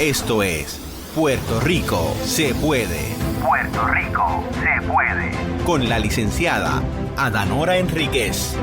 Esto es Puerto Rico se puede. Puerto Rico se puede. Con la licenciada Adanora Enríquez.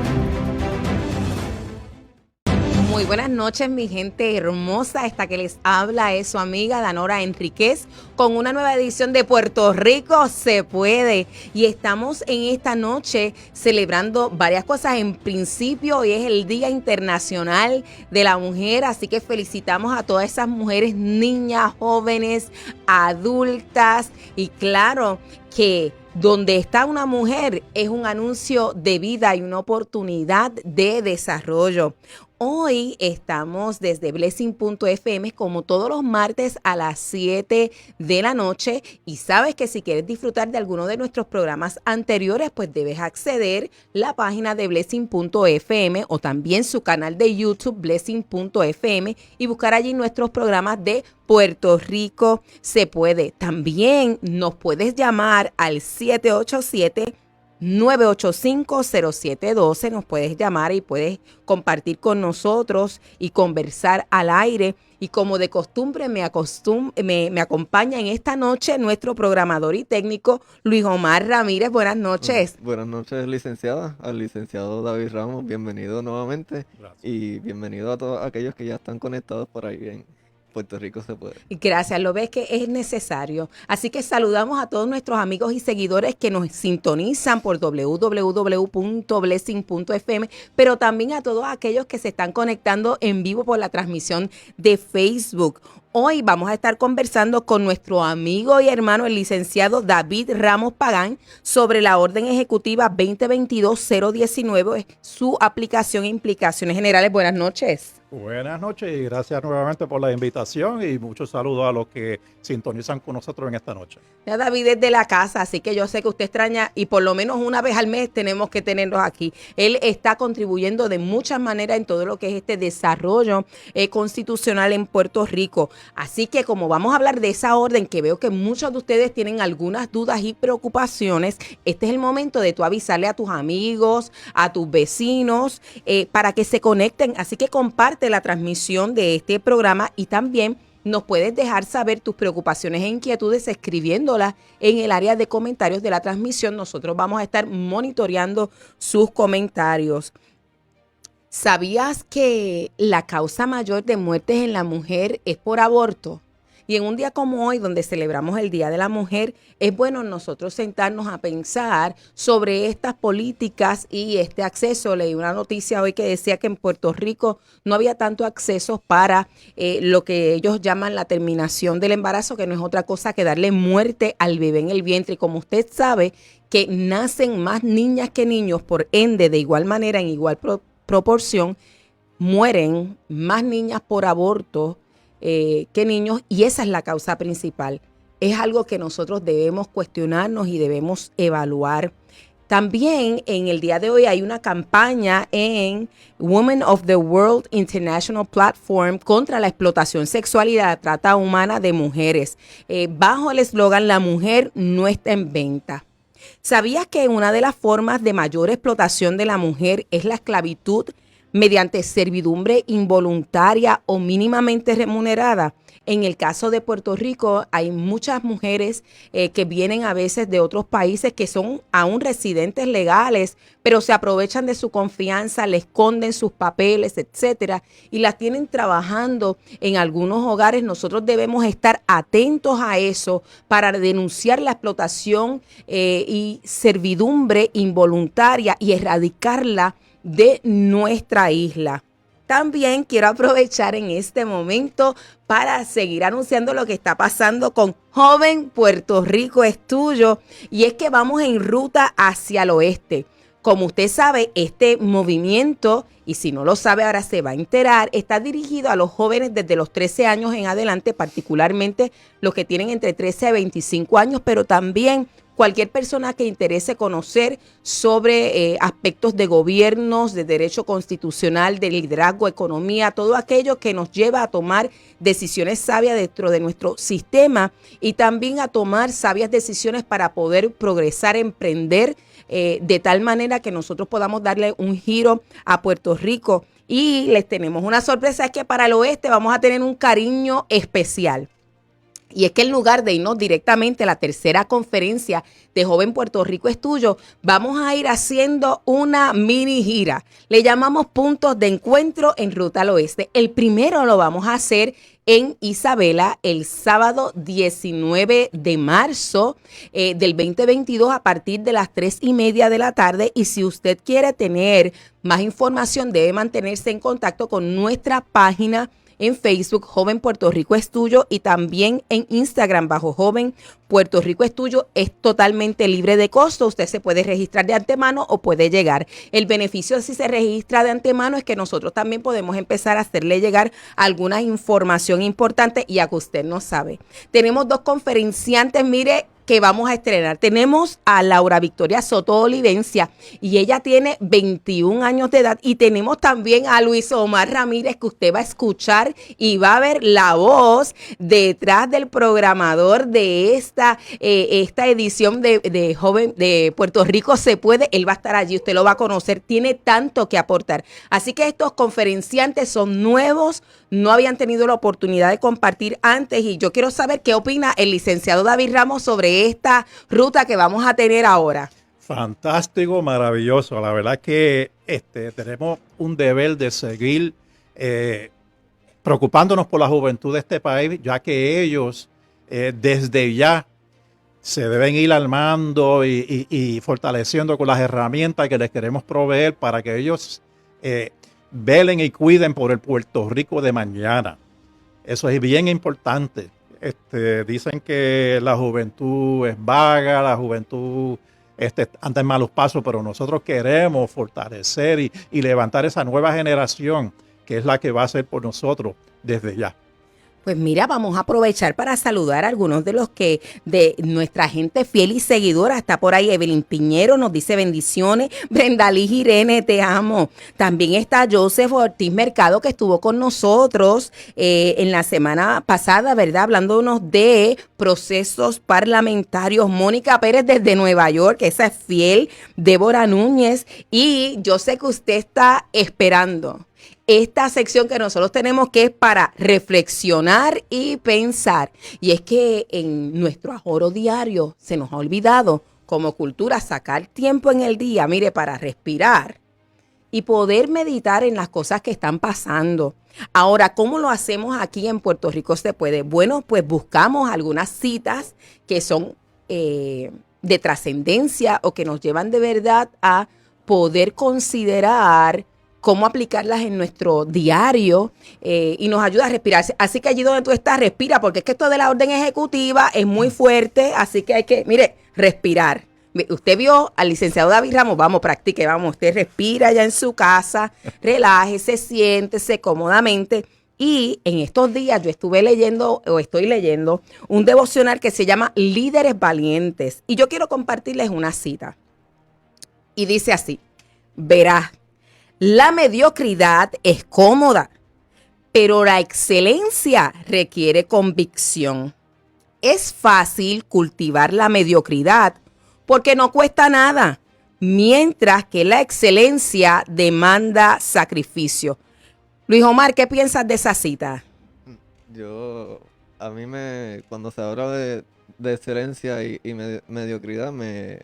Muy buenas noches, mi gente hermosa. Esta que les habla es su amiga Adanora Enríquez con una nueva edición de Puerto Rico se puede. Y estamos en esta noche celebrando varias cosas. En principio, hoy es el Día Internacional de la Mujer, así que felicitamos a todas esas mujeres, niñas, jóvenes, adultas. Y claro que donde está una mujer es un anuncio de vida y una oportunidad de desarrollo. Hoy estamos desde Blessing.fm como todos los martes a las 7 de la noche y sabes que si quieres disfrutar de alguno de nuestros programas anteriores, pues debes acceder a la página de Blessing.fm o también su canal de YouTube Blessing.fm y buscar allí nuestros programas de Puerto Rico se puede. También nos puedes llamar al 787-985-0712, nos puedes llamar y puedes compartir con nosotros y conversar al aire. Y como de costumbre me acompaña en esta noche nuestro programador y técnico Luis Omar Ramírez. Buenas noches. Buenas noches, licenciada, al licenciado David Ramos, bienvenido nuevamente. Gracias. Y bienvenido a todos aquellos que ya están conectados por ahí en Puerto Rico se puede. Gracias, lo ves que es necesario. Así que saludamos a todos nuestros amigos y seguidores que nos sintonizan por www.blessing.fm, pero también a todos aquellos que se están conectando en vivo por la transmisión de Facebook. Hoy vamos a estar conversando con nuestro amigo y hermano, el licenciado David Ramos Pagán, sobre la Orden Ejecutiva 2022-019, su aplicación e implicaciones generales. Buenas noches. Buenas noches y gracias nuevamente por la invitación y muchos saludos a los que sintonizan con nosotros en esta noche. Ya David es de la casa, así que yo sé que usted extraña y por lo menos una vez al mes tenemos que tenerlos aquí. Él está contribuyendo de muchas maneras en todo lo que es este desarrollo constitucional en Puerto Rico. Así que como vamos a hablar de esa orden, que veo que muchos de ustedes tienen algunas dudas y preocupaciones, este es el momento de tú avisarle a tus amigos, a tus vecinos, para que se conecten. Así que comparte la transmisión de este programa y también nos puedes dejar saber tus preocupaciones e inquietudes escribiéndolas en el área de comentarios de la transmisión. Nosotros vamos a estar monitoreando sus comentarios. ¿Sabías que la causa mayor de muertes en la mujer es por aborto? Y en un día como hoy, donde celebramos el Día de la Mujer, es bueno nosotros sentarnos a pensar sobre estas políticas y este acceso. Leí una noticia hoy que decía que en Puerto Rico no había tanto acceso para lo que ellos llaman la terminación del embarazo, que no es otra cosa que darle muerte al bebé en el vientre. Y como usted sabe que nacen más niñas que niños, por ende, de igual manera, en igual proporción, mueren más niñas por aborto que niños, y esa es la causa principal. Es algo que nosotros debemos cuestionarnos y debemos evaluar. También en el día de hoy hay una campaña en Women of the World International Platform contra la explotación sexual y la trata humana de mujeres, bajo el eslogan "La mujer no está en venta". ¿Sabías que una de las formas de mayor explotación de la mujer es la esclavitud mediante servidumbre involuntaria o mínimamente remunerada? En el caso de Puerto Rico hay muchas mujeres que vienen a veces de otros países que son aún residentes legales, pero se aprovechan de su confianza, le esconden sus papeles, etcétera, y las tienen trabajando en algunos hogares. Nosotros debemos estar atentos a eso para denunciar la explotación y servidumbre involuntaria y erradicarla de nuestra isla. También quiero aprovechar en este momento para seguir anunciando lo que está pasando con Joven Puerto Rico es Tuyo, y es que vamos en ruta hacia el oeste. Como usted sabe, este movimiento, y si no lo sabe ahora se va a enterar, está dirigido a los jóvenes desde los 13 años en adelante, particularmente los que tienen entre 13 a 25 años, pero también cualquier persona que interese conocer sobre aspectos de gobiernos, de derecho constitucional, de liderazgo, economía, todo aquello que nos lleva a tomar decisiones sabias dentro de nuestro sistema y también a tomar sabias decisiones para poder progresar, emprender de tal manera que nosotros podamos darle un giro a Puerto Rico Y les tenemos una sorpresa, es que para el oeste vamos a tener un cariño especial. Y es que en lugar de irnos directamente a la tercera conferencia de Joven Puerto Rico es Tuyo, vamos a ir haciendo una mini gira. Le llamamos Puntos de Encuentro en Ruta al Oeste. El primero lo vamos a hacer en Isabela el sábado 19 de marzo del 2022 a partir de las 3:30 de la tarde. Y si usted quiere tener más información, debe mantenerse en contacto con nuestra página en Facebook, Joven Puerto Rico es Tuyo, y también en Instagram bajo Joven Puerto Rico es Tuyo. Es totalmente libre de costo. Usted se puede registrar de antemano o puede llegar. El beneficio si se registra de antemano es que nosotros también podemos empezar a hacerle llegar alguna información importante, y a que usted no sabe. Tenemos 2 conferenciantes, mire, que vamos a estrenar. Tenemos a Laura Victoria Soto Olivencia y ella tiene 21 años de edad, y tenemos también a Luis Omar Ramírez, que usted va a escuchar y va a ver la voz detrás del programador de esta edición de Joven de Puerto Rico Se Puede. Él va a estar allí, usted lo va a conocer, tiene tanto que aportar. Así que estos conferenciantes son nuevos, no habían tenido la oportunidad de compartir antes, y yo quiero saber qué opina el licenciado David Ramos sobre esta ruta que vamos a tener ahora. Fantástico, maravilloso. La verdad que tenemos un deber de seguir preocupándonos por la juventud de este país, ya que ellos desde ya se deben ir armando y fortaleciendo con las herramientas que les queremos proveer para que ellos velen y cuiden por el Puerto Rico de mañana. Eso es bien importante. Dicen que la juventud es vaga, la juventud anda en malos pasos, pero nosotros queremos fortalecer y levantar esa nueva generación, que es la que va a ser por nosotros desde ya. Pues mira, vamos a aprovechar para saludar a algunos de los que, de nuestra gente fiel y seguidora. Está por ahí Evelyn Piñero, nos dice bendiciones. Brenda Liz Irene, te amo. También está Joseph Ortiz Mercado, que estuvo con nosotros en la semana pasada, ¿verdad? Hablándonos de procesos parlamentarios. Mónica Pérez desde Nueva York, esa es fiel. Débora Núñez. Y yo sé que usted está esperando esta sección que nosotros tenemos, que es para reflexionar y pensar. Y es que en nuestro ajoro diario se nos ha olvidado como cultura sacar tiempo en el día, mire, para respirar y poder meditar en las cosas que están pasando. Ahora, ¿cómo lo hacemos aquí en Puerto Rico Se Puede? Bueno, pues buscamos algunas citas que son de trascendencia o que nos llevan de verdad a poder considerar cómo aplicarlas en nuestro diario y nos ayuda a respirar. Así que allí donde tú estás, respira, porque es que esto de la orden ejecutiva es muy fuerte, así que hay que, mire, respirar. Usted vio al licenciado David Ramos, vamos, practique, vamos, usted respira ya en su casa, relájese, siéntese cómodamente. Y en estos días yo estoy leyendo un devocional que se llama Líderes Valientes. Y yo quiero compartirles una cita. Y dice así: verás, la mediocridad es cómoda, pero la excelencia requiere convicción. Es fácil cultivar la mediocridad porque no cuesta nada, mientras que la excelencia demanda sacrificio. Luis Omar, ¿qué piensas de esa cita? Cuando se habla de excelencia y mediocridad, me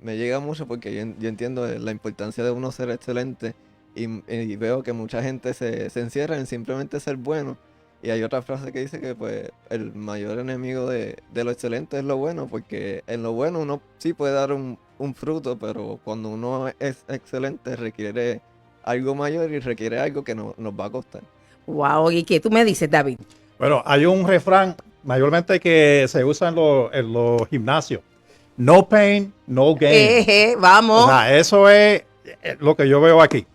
llega mucho, porque yo entiendo la importancia de uno ser excelente y veo que mucha gente se encierra en simplemente ser bueno. Y hay otra frase que dice que pues el mayor enemigo de lo excelente es lo bueno, porque en lo bueno uno sí puede dar un fruto, pero cuando uno es excelente requiere algo mayor y requiere algo que nos va a costar. Wow, ¿y qué tú me dices, David? Bueno, hay un refrán mayormente que se usa en los gimnasios. No pain, no gain. Vamos. O sea, eso es lo que yo veo aquí.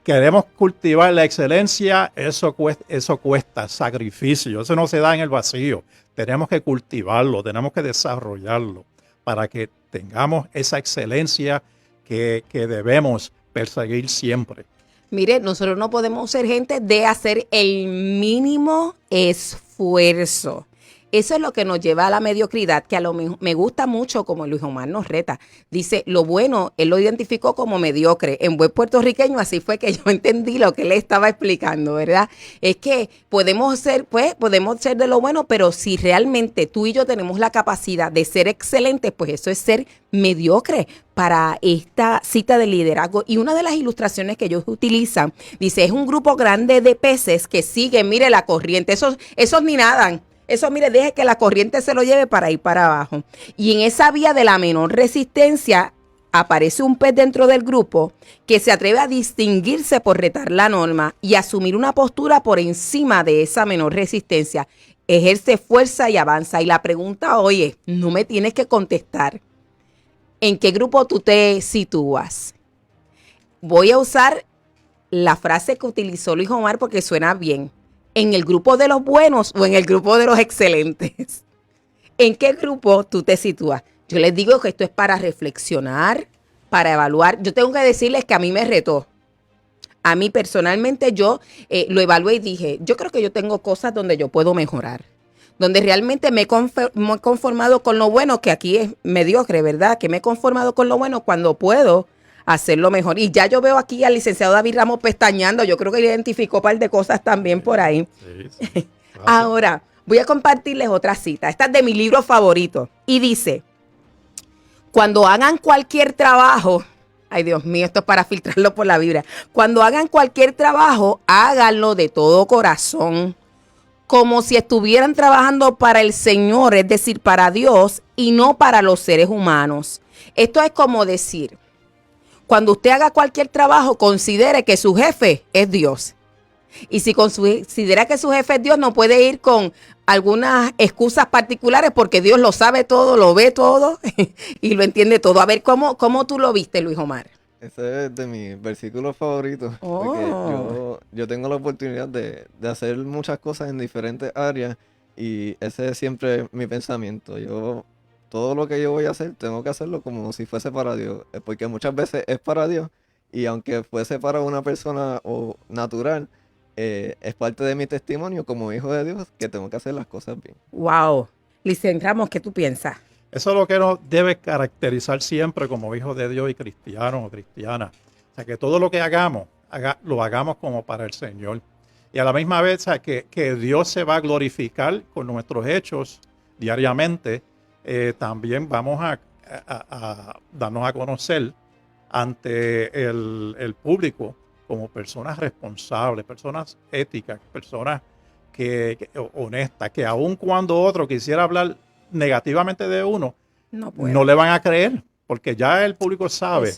Queremos cultivar la excelencia, eso cuesta sacrificio, eso no se da en el vacío. Tenemos que cultivarlo, tenemos que desarrollarlo para que tengamos esa excelencia que debemos perseguir siempre. Mire, nosotros no podemos ser gente de hacer el mínimo esfuerzo. Eso es lo que nos lleva a la mediocridad, que a lo mejor me gusta mucho como Luis Omar nos reta. Dice, lo bueno, él lo identificó como mediocre. En buen puertorriqueño, así fue que yo entendí lo que él estaba explicando, ¿verdad? Es que podemos ser de lo bueno, pero si realmente tú y yo tenemos la capacidad de ser excelentes, pues eso es ser mediocre para esta cita de liderazgo. Y una de las ilustraciones que ellos utilizan, dice, es un grupo grande de peces que siguen, mire, la corriente. Esos ni nadan. Eso, mire, deje que la corriente se lo lleve para ir para abajo. Y en esa vía de la menor resistencia aparece un pez dentro del grupo que se atreve a distinguirse por retar la norma y asumir una postura por encima de esa menor resistencia. Ejerce fuerza y avanza. Y la pregunta hoy es, no me tienes que contestar. ¿En qué grupo tú te sitúas? Voy a usar la frase que utilizó Luis Omar porque suena bien. ¿En el grupo de los buenos o en el grupo de los excelentes? ¿En qué grupo tú te sitúas? Yo les digo que esto es para reflexionar, para evaluar. Yo tengo que decirles que a mí me retó. A mí personalmente yo lo evalué y dije, yo creo que yo tengo cosas donde yo puedo mejorar. Donde realmente me he conformado con lo bueno, que aquí es mediocre, ¿verdad? Que me he conformado con lo bueno cuando puedo hacerlo mejor. Y ya yo veo aquí al licenciado David Ramos pestañeando. Yo creo que identificó un par de cosas también por ahí. Sí. Ahora, voy a compartirles otra cita. Esta es de mi libro favorito. Y dice, cuando hagan cualquier trabajo, ay Dios mío, esto es para filtrarlo por la Biblia. Cuando hagan cualquier trabajo, háganlo de todo corazón, como si estuvieran trabajando para el Señor, es decir, para Dios y no para los seres humanos. Esto es como decir, cuando usted haga cualquier trabajo, considere que su jefe es Dios. Y si considera que su jefe es Dios, no puede ir con algunas excusas particulares porque Dios lo sabe todo, lo ve todo y lo entiende todo. A ver, ¿cómo tú lo viste, Luis Omar? Ese es de mis versículos favoritos, porque yo tengo la oportunidad de hacer muchas cosas en diferentes áreas y ese es siempre mi pensamiento. Todo lo que yo voy a hacer, tengo que hacerlo como si fuese para Dios, porque muchas veces es para Dios y aunque fuese para una persona o natural, es parte de mi testimonio como hijo de Dios que tengo que hacer las cosas bien. Wow. Licenciado Ramos, ¿qué tú piensas? Eso es lo que nos debe caracterizar siempre como hijos de Dios y cristianos o cristianas. O sea, que todo lo que hagamos, lo hagamos como para el Señor. Y a la misma vez, o sea, que Dios se va a glorificar con nuestros hechos diariamente. También vamos a darnos a conocer ante el público como personas responsables, personas éticas, personas honestas, que aun cuando otro quisiera hablar negativamente de uno, no le van a creer, porque ya el público sabe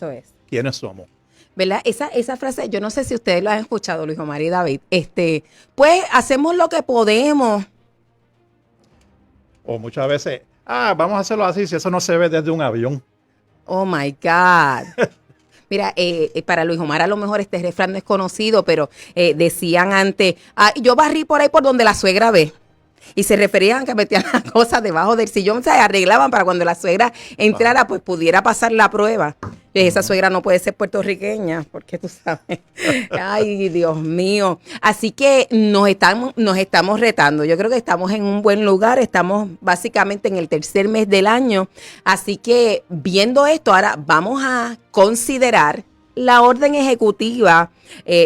quiénes somos. ¿Verdad? Esa frase, yo no sé si ustedes lo han escuchado, Luis Omar y David. Pues hacemos lo que podemos. O muchas veces, vamos a hacerlo así, si eso no se ve desde un avión. Oh my God. Mira, para Luis Omar a lo mejor este refrán no es conocido, pero decían antes, yo barrí por ahí por donde la suegra ve. Y se referían a que metían las cosas debajo del sillón, o sea, arreglaban para cuando la suegra entrara, pues pudiera pasar la prueba. Y esa suegra no puede ser puertorriqueña, porque tú sabes. Ay, Dios mío. Así que nos estamos retando. Yo creo que estamos en un buen lugar. Estamos básicamente en el tercer mes del año. Así que viendo esto, ahora vamos a considerar la orden ejecutiva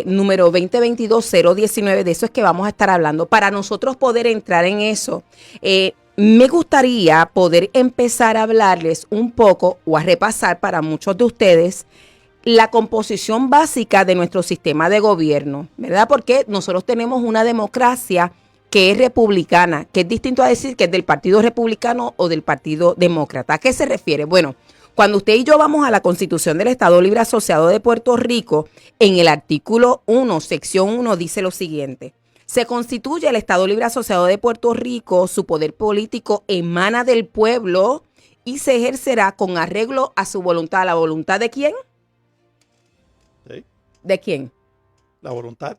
número 2022-019, de eso es que vamos a estar hablando. Para nosotros poder entrar en eso, me gustaría poder empezar a hablarles un poco o a repasar para muchos de ustedes la composición básica de nuestro sistema de gobierno, ¿verdad? Porque nosotros tenemos una democracia que es republicana, que es distinto a decir que es del Partido Republicano o del Partido Demócrata. ¿A qué se refiere? Bueno, cuando usted y yo vamos a la Constitución del Estado Libre Asociado de Puerto Rico, en el artículo 1, sección 1, dice lo siguiente. Se constituye el Estado Libre Asociado de Puerto Rico, su poder político emana del pueblo y se ejercerá con arreglo a su voluntad. ¿La voluntad de quién? ¿Sí? ¿De quién? La voluntad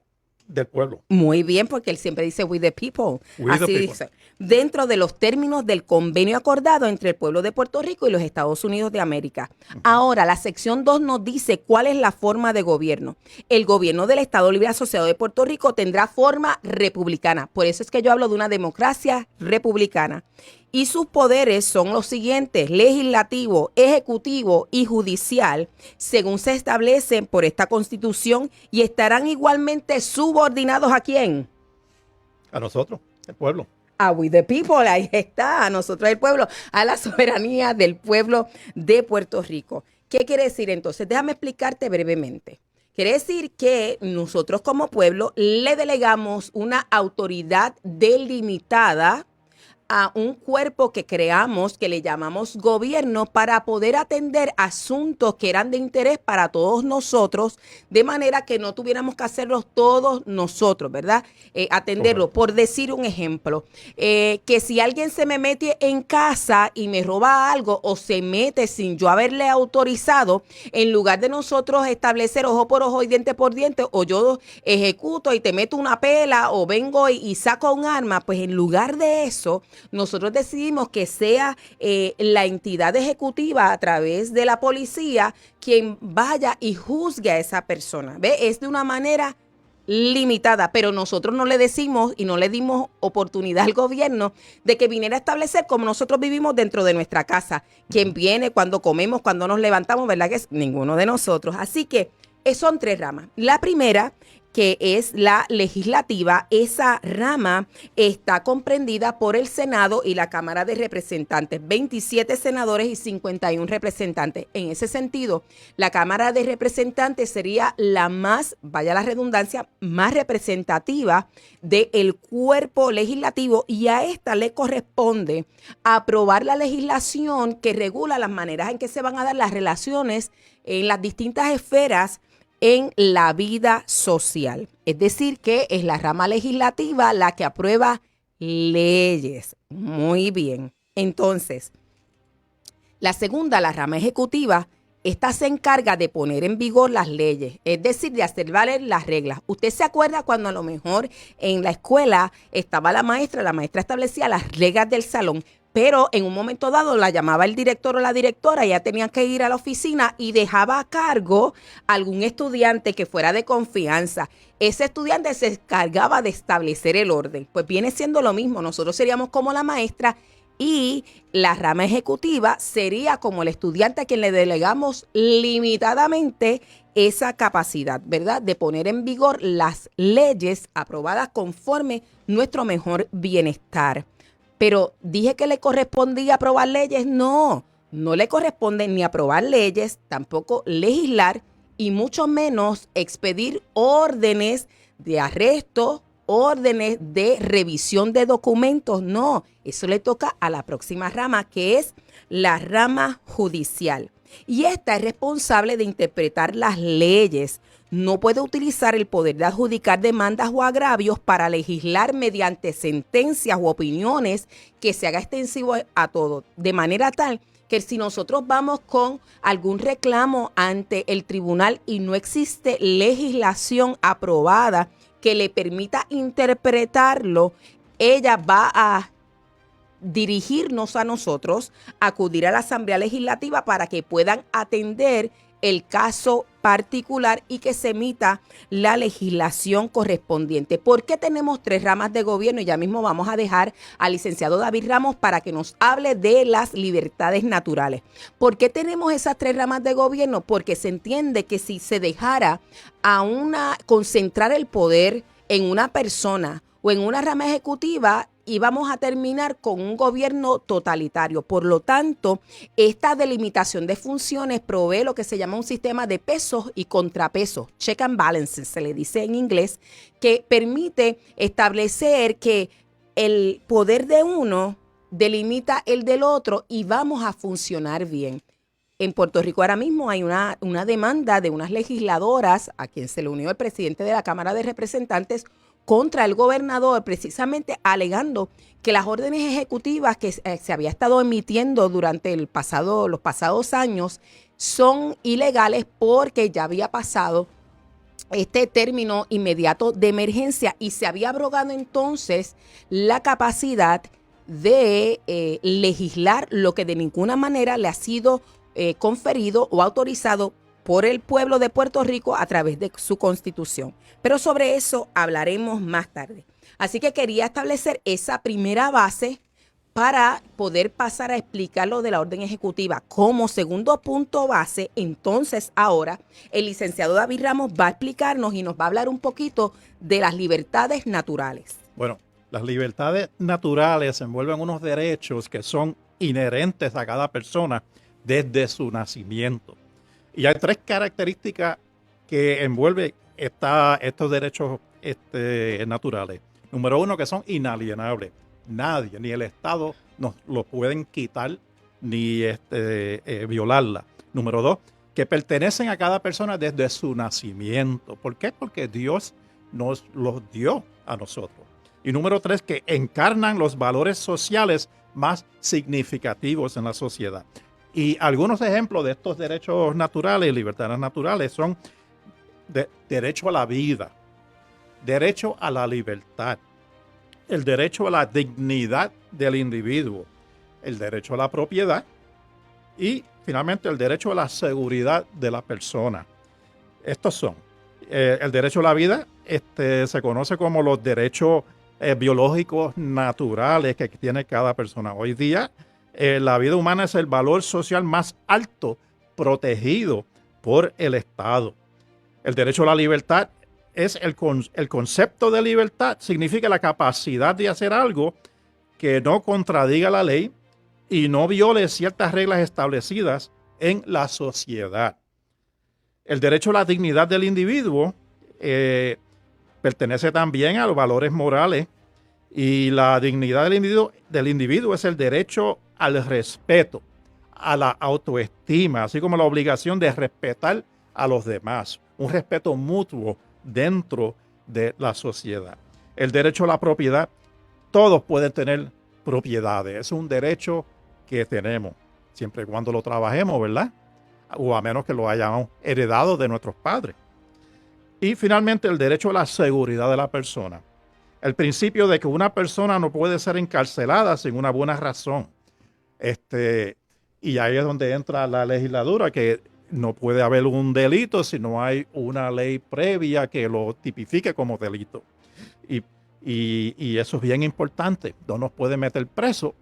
del pueblo. Muy bien, porque él siempre dice we the people. We the Así people. dice. Dentro de los términos del convenio acordado entre el pueblo de Puerto Rico y los Estados Unidos de América. Ahora, la sección 2 nos dice cuál es la forma de gobierno. El gobierno del Estado Libre Asociado de Puerto Rico tendrá forma republicana. Por eso es que yo hablo de una democracia republicana. Y sus poderes son los siguientes: legislativo, ejecutivo y judicial, según se establecen por esta Constitución, y estarán igualmente subordinados ¿a quién? A nosotros, el pueblo. A we the people, ahí está, a nosotros el pueblo, a la soberanía del pueblo de Puerto Rico. ¿Qué quiere decir entonces? Déjame explicarte brevemente. Quiere decir que nosotros como pueblo le delegamos una autoridad delimitada a un cuerpo que creamos, que le llamamos gobierno, para poder atender asuntos que eran de interés para todos nosotros, de manera que no tuviéramos que hacerlos todos nosotros, ¿verdad? Atenderlo. Correcto. Por decir un ejemplo, que si alguien se me mete en casa y me roba algo o se mete sin yo haberle autorizado, en lugar de nosotros establecer ojo por ojo y diente por diente, o yo ejecuto y te meto una pela o vengo y saco un arma, pues en lugar de eso, nosotros decidimos que sea la entidad ejecutiva a través de la policía quien vaya y juzgue a esa persona. ¿Ve? Es de una manera limitada, pero nosotros no le decimos y no le dimos oportunidad al gobierno de que viniera a establecer como nosotros vivimos dentro de nuestra casa. Quién viene, cuando comemos, cuando nos levantamos, ¿verdad? Que es ninguno de nosotros. Así que son 3 ramas. La primera, que es la legislativa, esa rama está comprendida por el Senado y la Cámara de Representantes, 27 senadores y 51 representantes. En ese sentido, la Cámara de Representantes sería la más, vaya la redundancia, más representativa del cuerpo legislativo, y a esta le corresponde aprobar la legislación que regula las maneras en que se van a dar las relaciones en las distintas esferas en la vida social. Es decir, que es la rama legislativa la que aprueba leyes. Muy bien. Entonces, la segunda, la rama ejecutiva, esta se encarga de poner en vigor las leyes, es decir, de hacer valer las reglas. ¿Usted se acuerda cuando a lo mejor en la escuela estaba la maestra establecía las reglas del salón, pero en un momento dado la llamaba el director o la directora, ya tenían que ir a la oficina y dejaba a cargo a algún estudiante que fuera de confianza? Ese estudiante se encargaba de establecer el orden. Pues viene siendo lo mismo, nosotros seríamos como la maestra y la rama ejecutiva sería como el estudiante a quien le delegamos limitadamente esa capacidad, ¿verdad?, de poner en vigor las leyes aprobadas conforme nuestro mejor bienestar. Pero dije que le correspondía aprobar leyes. No le corresponde ni aprobar leyes, tampoco legislar y mucho menos expedir órdenes de arresto, órdenes de revisión de documentos. No, eso le toca a la próxima rama, que es la rama judicial. Y esta es responsable de interpretar las leyes. No puede utilizar el poder de adjudicar demandas o agravios para legislar mediante sentencias u opiniones que se haga extensivo a todo, de manera tal que si nosotros vamos con algún reclamo ante el tribunal y no existe legislación aprobada que le permita interpretarlo, ella va a dirigirnos a nosotros, acudir a la Asamblea Legislativa para que puedan atender el caso particular y que se emita la legislación correspondiente. ¿Por qué tenemos 3 ramas de gobierno? Y ya mismo vamos a dejar al licenciado David Ramos para que nos hable de las libertades naturales. ¿Por qué tenemos esas 3 ramas de gobierno? Porque se entiende que si se dejara concentrar el poder en una persona o en una rama ejecutiva, íbamos a terminar con un gobierno totalitario. Por lo tanto, esta delimitación de funciones provee lo que se llama un sistema de pesos y contrapesos, check and balances, se le dice en inglés, que permite establecer que el poder de uno delimita el del otro y vamos a funcionar bien. En Puerto Rico ahora mismo hay una demanda de unas legisladoras a quien se le unió el presidente de la Cámara de Representantes contra el gobernador, precisamente alegando que las órdenes ejecutivas que se había estado emitiendo durante los pasados años son ilegales porque ya había pasado este término inmediato de emergencia y se había abrogado entonces la capacidad de legislar lo que de ninguna manera le ha sido conferido o autorizado por el pueblo de Puerto Rico a través de su constitución. Pero sobre eso hablaremos más tarde. Así que quería establecer esa primera base para poder pasar a explicar lo de la orden ejecutiva. Como segundo punto base, entonces ahora el licenciado David Ramos va a explicarnos y nos va a hablar un poquito de las libertades naturales. Bueno, las libertades naturales envuelven unos derechos que son inherentes a cada persona desde su nacimiento. Y hay 3 características que envuelven estos derechos naturales. Número 1, que son inalienables. Nadie, ni el Estado, nos lo pueden quitar ni violarla. Número 2, que pertenecen a cada persona desde su nacimiento. ¿Por qué? Porque Dios nos los dio a nosotros. Y número 3, que encarnan los valores sociales más significativos en la sociedad. Y algunos ejemplos de estos derechos naturales, libertades naturales, son derecho a la vida, derecho a la libertad, el derecho a la dignidad del individuo, el derecho a la propiedad y finalmente el derecho a la seguridad de la persona. Estos son el derecho a la vida, se conoce como los derechos biológicos naturales que tiene cada persona. Hoy día la vida humana es el valor social más alto protegido por el Estado. El derecho a la libertad es el concepto de libertad, significa la capacidad de hacer algo que no contradiga la ley y no viole ciertas reglas establecidas en la sociedad. El derecho a la dignidad del individuo pertenece también a los valores morales y la dignidad del individuo es el derecho al respeto, a la autoestima, así como la obligación de respetar a los demás, un respeto mutuo dentro de la sociedad. El derecho a la propiedad, todos pueden tener propiedades, es un derecho que tenemos, siempre y cuando lo trabajemos, ¿verdad? O a menos que lo hayamos heredado de nuestros padres. Y finalmente el derecho a la seguridad de la persona. El principio de que una persona no puede ser encarcelada sin una buena razón. Y ahí es donde entra la legislatura, que no puede haber un delito si no hay una ley previa que lo tipifique como delito. Y eso es bien importante. No nos puede meter preso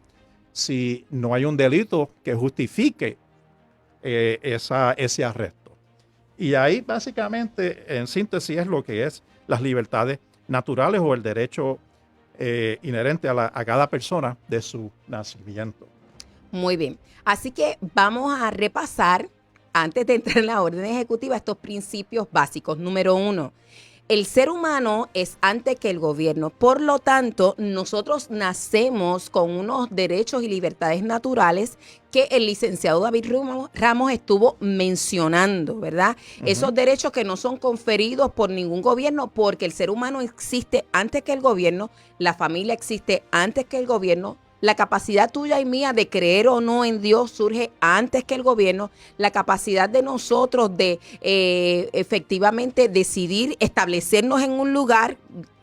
si no hay un delito que justifique ese arresto. Y ahí básicamente, en síntesis, es lo que es las libertades naturales o el derecho inherente a cada persona de su nacimiento. Muy bien. Así que vamos a repasar, antes de entrar en la orden ejecutiva, estos principios básicos. Número 1, el ser humano es antes que el gobierno. Por lo tanto, nosotros nacemos con unos derechos y libertades naturales que el licenciado David Ramos estuvo mencionando, ¿verdad? Esos derechos que no son conferidos por ningún gobierno, porque el ser humano existe antes que el gobierno, la familia existe antes que el gobierno. La capacidad tuya y mía de creer o no en Dios surge antes que el gobierno. La capacidad de nosotros de efectivamente decidir establecernos en un lugar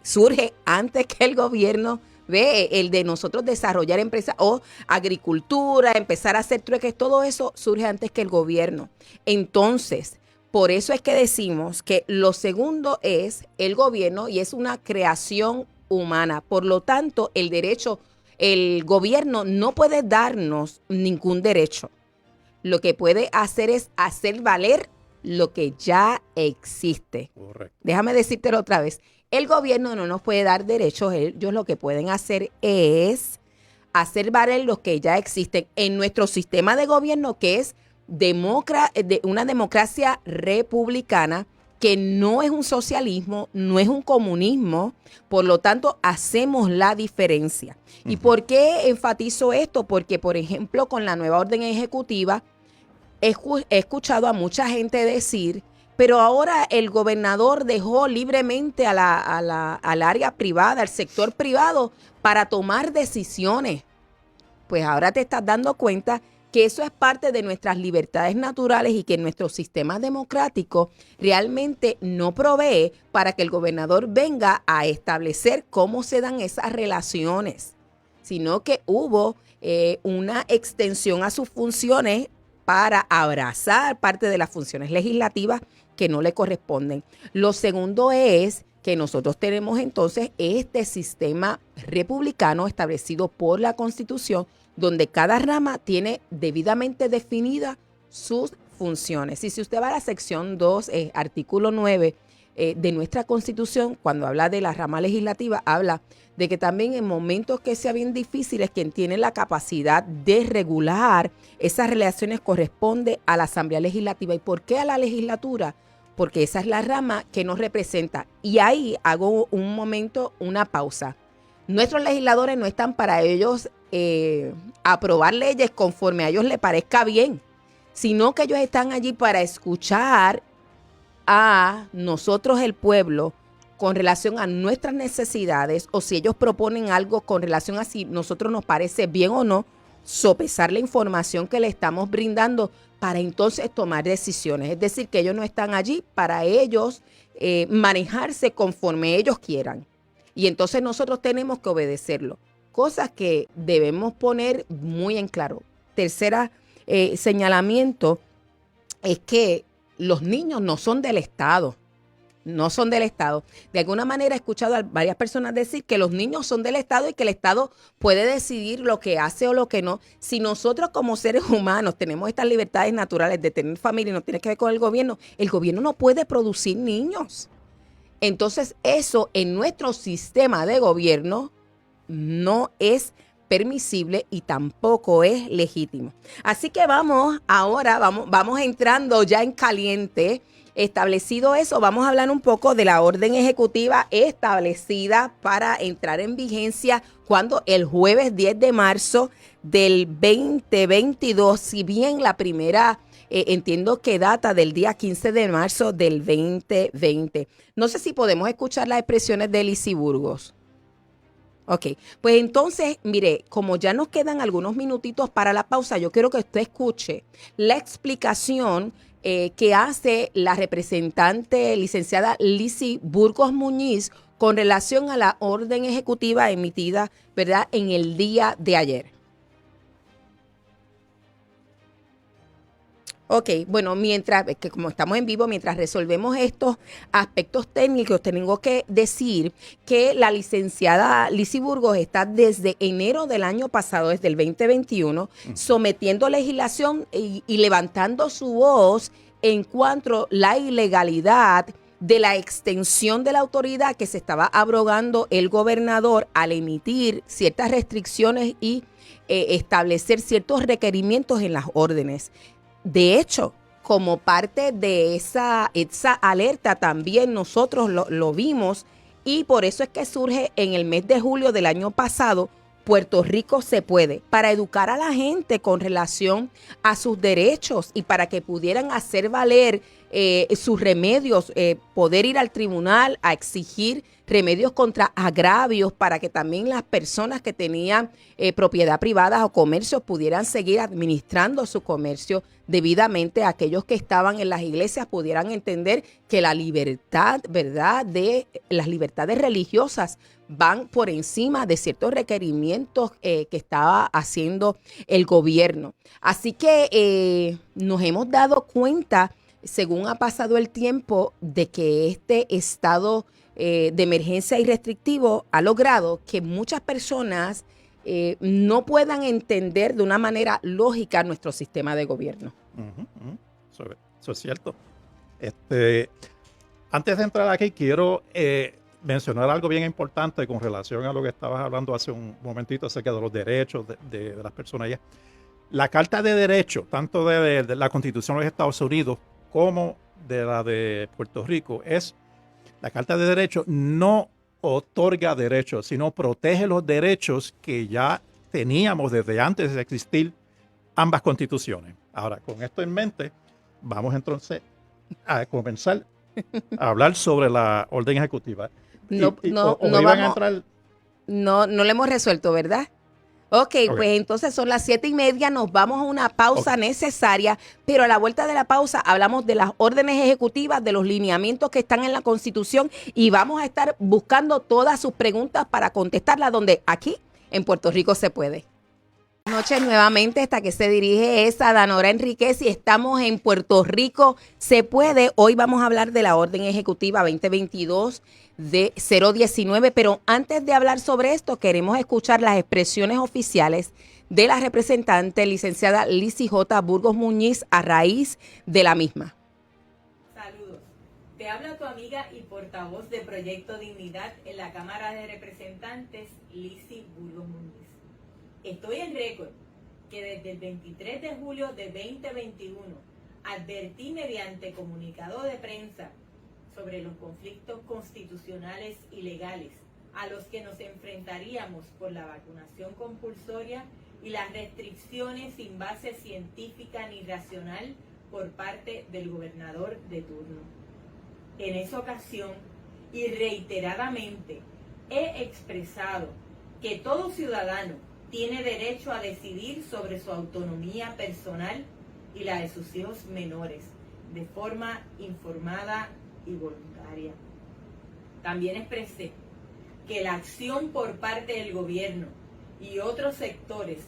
surge antes que el gobierno. Ve, el de nosotros desarrollar empresas o agricultura, empezar a hacer trueques, todo eso surge antes que el gobierno. Entonces, por eso es que decimos que lo segundo es el gobierno y es una creación humana. Por lo tanto, el gobierno no puede darnos ningún derecho. Lo que puede hacer es hacer valer lo que ya existe. Correcto. Déjame decírtelo otra vez. El gobierno no nos puede dar derechos. Ellos lo que pueden hacer es hacer valer los que ya existen en nuestro sistema de gobierno, que es una democracia republicana, que no es un socialismo, no es un comunismo, por lo tanto hacemos la diferencia. ¿Y por qué enfatizo esto? Porque, por ejemplo, con la nueva orden ejecutiva, he escuchado a mucha gente decir, pero ahora el gobernador dejó libremente al área privada, al sector privado, para tomar decisiones. Pues ahora te estás dando cuenta que eso es parte de nuestras libertades naturales y que nuestro sistema democrático realmente no provee para que el gobernador venga a establecer cómo se dan esas relaciones, sino que hubo una extensión a sus funciones para abrazar parte de las funciones legislativas que no le corresponden. Lo segundo es que nosotros tenemos entonces este sistema republicano establecido por la Constitución, donde cada rama tiene debidamente definidas sus funciones. Y si usted va a la sección 2, artículo 9 de nuestra Constitución, cuando habla de la rama legislativa, habla de que también en momentos que sean bien difíciles, quien tiene la capacidad de regular esas relaciones corresponde a la Asamblea Legislativa. ¿Y por qué a la legislatura? Porque esa es la rama que nos representa. Y ahí hago un momento, una pausa. Nuestros legisladores no están para ellos aprobar leyes conforme a ellos les parezca bien, sino que ellos están allí para escuchar a nosotros, el pueblo, con relación a nuestras necesidades, o si ellos proponen algo con relación a si nosotros nos parece bien o no, sopesar la información que le estamos brindando para entonces tomar decisiones. Es decir, que ellos no están allí para ellos manejarse conforme ellos quieran. Y entonces nosotros tenemos que obedecerlo. Cosas que debemos poner muy en claro. Tercera señalamiento es que los niños no son del Estado. No son del Estado. De alguna manera he escuchado a varias personas decir que los niños son del Estado y que el Estado puede decidir lo que hace o lo que no. Si nosotros como seres humanos tenemos estas libertades naturales de tener familia y no tiene que ver con el gobierno no puede producir niños. Entonces eso en nuestro sistema de gobierno no es permisible y tampoco es legítimo. Así que vamos entrando ya en caliente. Establecido eso, vamos a hablar un poco de la orden ejecutiva establecida para entrar en vigencia cuando el jueves 10 de marzo del 2022, si bien la primera entiendo que data del día 15 de marzo del 2020. No sé si podemos escuchar las expresiones de Lizy Burgos. Ok, pues entonces, mire, como ya nos quedan algunos minutitos para la pausa, yo quiero que usted escuche la explicación que hace la representante licenciada Lizy Burgos Muñiz con relación a la orden ejecutiva emitida, ¿verdad?, en el día de ayer. Ok, bueno, que como estamos en vivo, mientras resolvemos estos aspectos técnicos, tengo que decir que la licenciada Lizy Burgos está desde enero del año pasado, desde el 2021, sometiendo legislación y levantando su voz en cuanto a la ilegalidad de la extensión de la autoridad que se estaba abrogando el gobernador al emitir ciertas restricciones y establecer ciertos requerimientos en las órdenes. De hecho, como parte de esa alerta también nosotros lo vimos y por eso es que surge en el mes de julio del año pasado Puerto Rico se puede, para educar a la gente con relación a sus derechos y para que pudieran hacer valer sus remedios, poder ir al tribunal a exigir remedios contra agravios para que también las personas que tenían propiedad privada o comercios pudieran seguir administrando su comercio debidamente. Aquellos que estaban en las iglesias pudieran entender que la libertad, ¿verdad?, de las libertades religiosas van por encima de ciertos requerimientos que estaba haciendo el gobierno. Así que nos hemos dado cuenta, según ha pasado el tiempo, de que este estado de emergencia y restrictivo ha logrado que muchas personas no puedan entender de una manera lógica nuestro sistema de gobierno. Eso es cierto. Antes de entrar aquí, quiero mencionar algo bien importante con relación a lo que estabas hablando hace un momentito acerca de los derechos de las personas allá. La Carta de Derechos, tanto de la Constitución de los Estados Unidos como de la de Puerto Rico, la Carta de Derechos no otorga derechos, sino protege los derechos que ya teníamos desde antes de existir ambas constituciones. Ahora, con esto en mente, vamos entonces a comenzar a hablar sobre la orden ejecutiva. No le hemos resuelto, ¿verdad? Ok, pues entonces son las 7:30, nos vamos a una pausa necesaria, pero a la vuelta de la pausa hablamos de las órdenes ejecutivas, de los lineamientos que están en la Constitución y vamos a estar buscando todas sus preguntas para contestarlas donde aquí en Puerto Rico se puede. Buenas noches nuevamente, esta que se dirige es a Danora Enríquez y estamos en Puerto Rico se puede. Hoy vamos a hablar de la orden ejecutiva 2022 de 019, pero antes de hablar sobre esto queremos escuchar las expresiones oficiales de la representante licenciada Lizy J. Burgos Muñiz a raíz de la misma. Saludos. Te habla tu amiga y portavoz de Proyecto Dignidad en la Cámara de Representantes, Lizy Burgos Muñiz. Estoy en récord que desde el 23 de julio de 2021 advertí mediante comunicado de prensa sobre los conflictos constitucionales y legales a los que nos enfrentaríamos por la vacunación compulsoria y las restricciones sin base científica ni racional por parte del gobernador de turno. En esa ocasión y reiteradamente he expresado que todo ciudadano tiene derecho a decidir sobre su autonomía personal y la de sus hijos menores, de forma informada y voluntaria. También expresé que la acción por parte del gobierno y otros sectores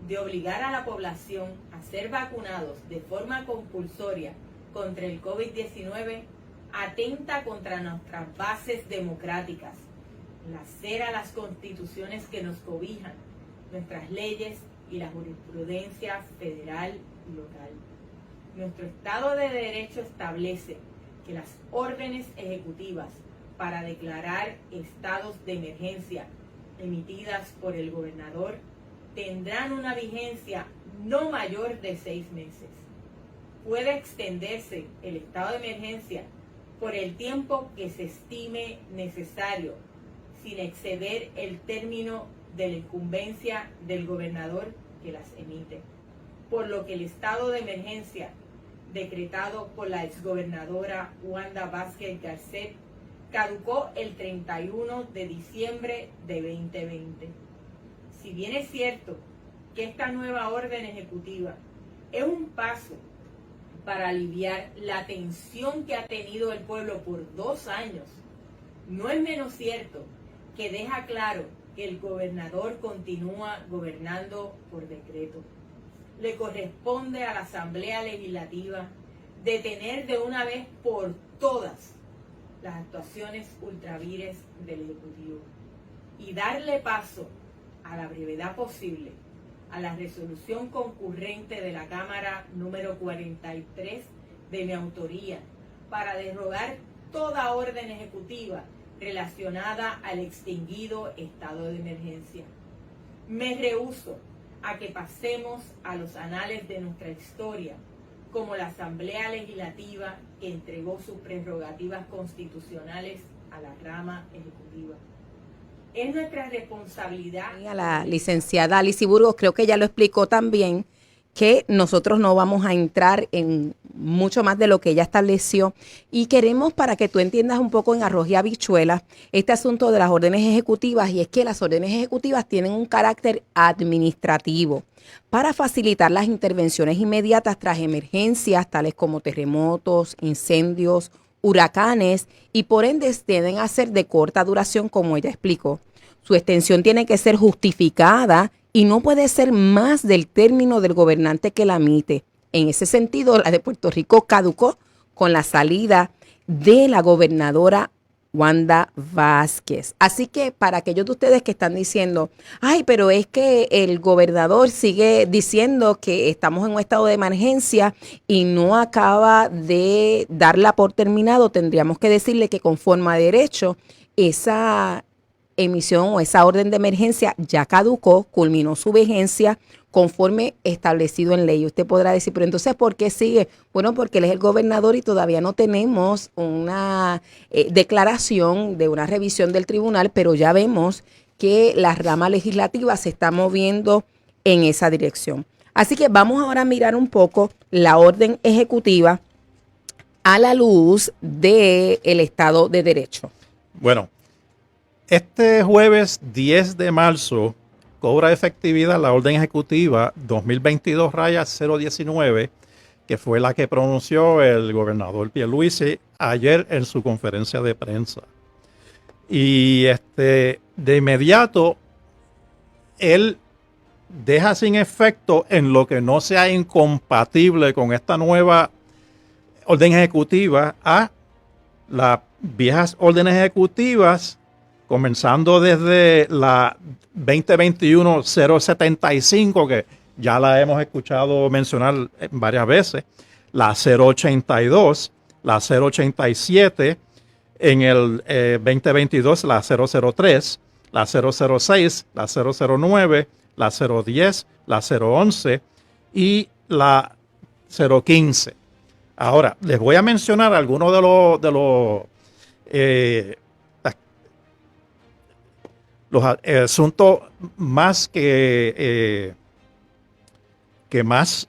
de obligar a la población a ser vacunados de forma compulsoria contra el COVID-19 atenta contra nuestras bases democráticas, lacera las constituciones que nos cobijan, nuestras leyes y la jurisprudencia federal y local. Nuestro Estado de Derecho establece que las órdenes ejecutivas para declarar estados de emergencia emitidas por el gobernador tendrán una vigencia no mayor de 6 meses. Puede extenderse el estado de emergencia por el tiempo que se estime necesario, sin exceder el término de la incumbencia del gobernador que las emite, por lo que el estado de emergencia decretado por la exgobernadora Wanda Vázquez Garcet caducó el 31 de diciembre de 2020. Si bien es cierto que esta nueva orden ejecutiva es un paso para aliviar la tensión que ha tenido el pueblo por 2 años, no es menos cierto que deja claro que el gobernador continúa gobernando por decreto. Le corresponde a la Asamblea Legislativa detener de una vez por todas las actuaciones ultravires del Ejecutivo y darle paso a la brevedad posible a la resolución concurrente de la Cámara número 43 de mi autoría para derogar toda orden ejecutiva relacionada al extinguido estado de emergencia. Me rehúso a que pasemos a los anales de nuestra historia como la Asamblea Legislativa que entregó sus prerrogativas constitucionales a la rama ejecutiva. Es nuestra responsabilidad. A la licenciada Lizy Burgos, creo que ella lo explicó también, que nosotros no vamos a entrar en mucho más de lo que ella estableció y queremos para que tú entiendas un poco en arroz y habichuelas este asunto de las órdenes ejecutivas, y es que las órdenes ejecutivas tienen un carácter administrativo para facilitar las intervenciones inmediatas tras emergencias tales como terremotos, incendios, huracanes, y por ende deben ser de corta duración, como ella explicó. Su extensión tiene que ser justificada y no puede ser más del término del gobernante que la emite. En ese sentido, la de Puerto Rico caducó con la salida de la gobernadora Wanda Vázquez. Así que para aquellos de ustedes que están diciendo, ay, pero es que el gobernador sigue diciendo que estamos en un estado de emergencia y no acaba de darla por terminado, tendríamos que decirle que conforme a derecho, esa emisión o esa orden de emergencia ya caducó, culminó su vigencia conforme establecido en ley. Usted podrá decir, pero entonces, ¿por qué sigue? Bueno, porque él es el gobernador y todavía no tenemos una declaración de una revisión del tribunal, pero ya vemos que la rama legislativa se está moviendo en esa dirección. Así que vamos ahora a mirar un poco la orden ejecutiva a la luz del Estado de Derecho. Bueno, este jueves 10 de marzo cobra efectividad la orden ejecutiva 2022-019, que fue la que pronunció el gobernador Pierluisi ayer en su conferencia de prensa. Y de inmediato, él deja sin efecto en lo que no sea incompatible con esta nueva orden ejecutiva a las viejas órdenes ejecutivas, comenzando desde la 2021-075, que ya la hemos escuchado mencionar varias veces, la 082, la 087, en el 2022 la 003, la 006, la 009, la 010, la 011 y la 015. Ahora, les voy a mencionar algunos de los asuntos más que más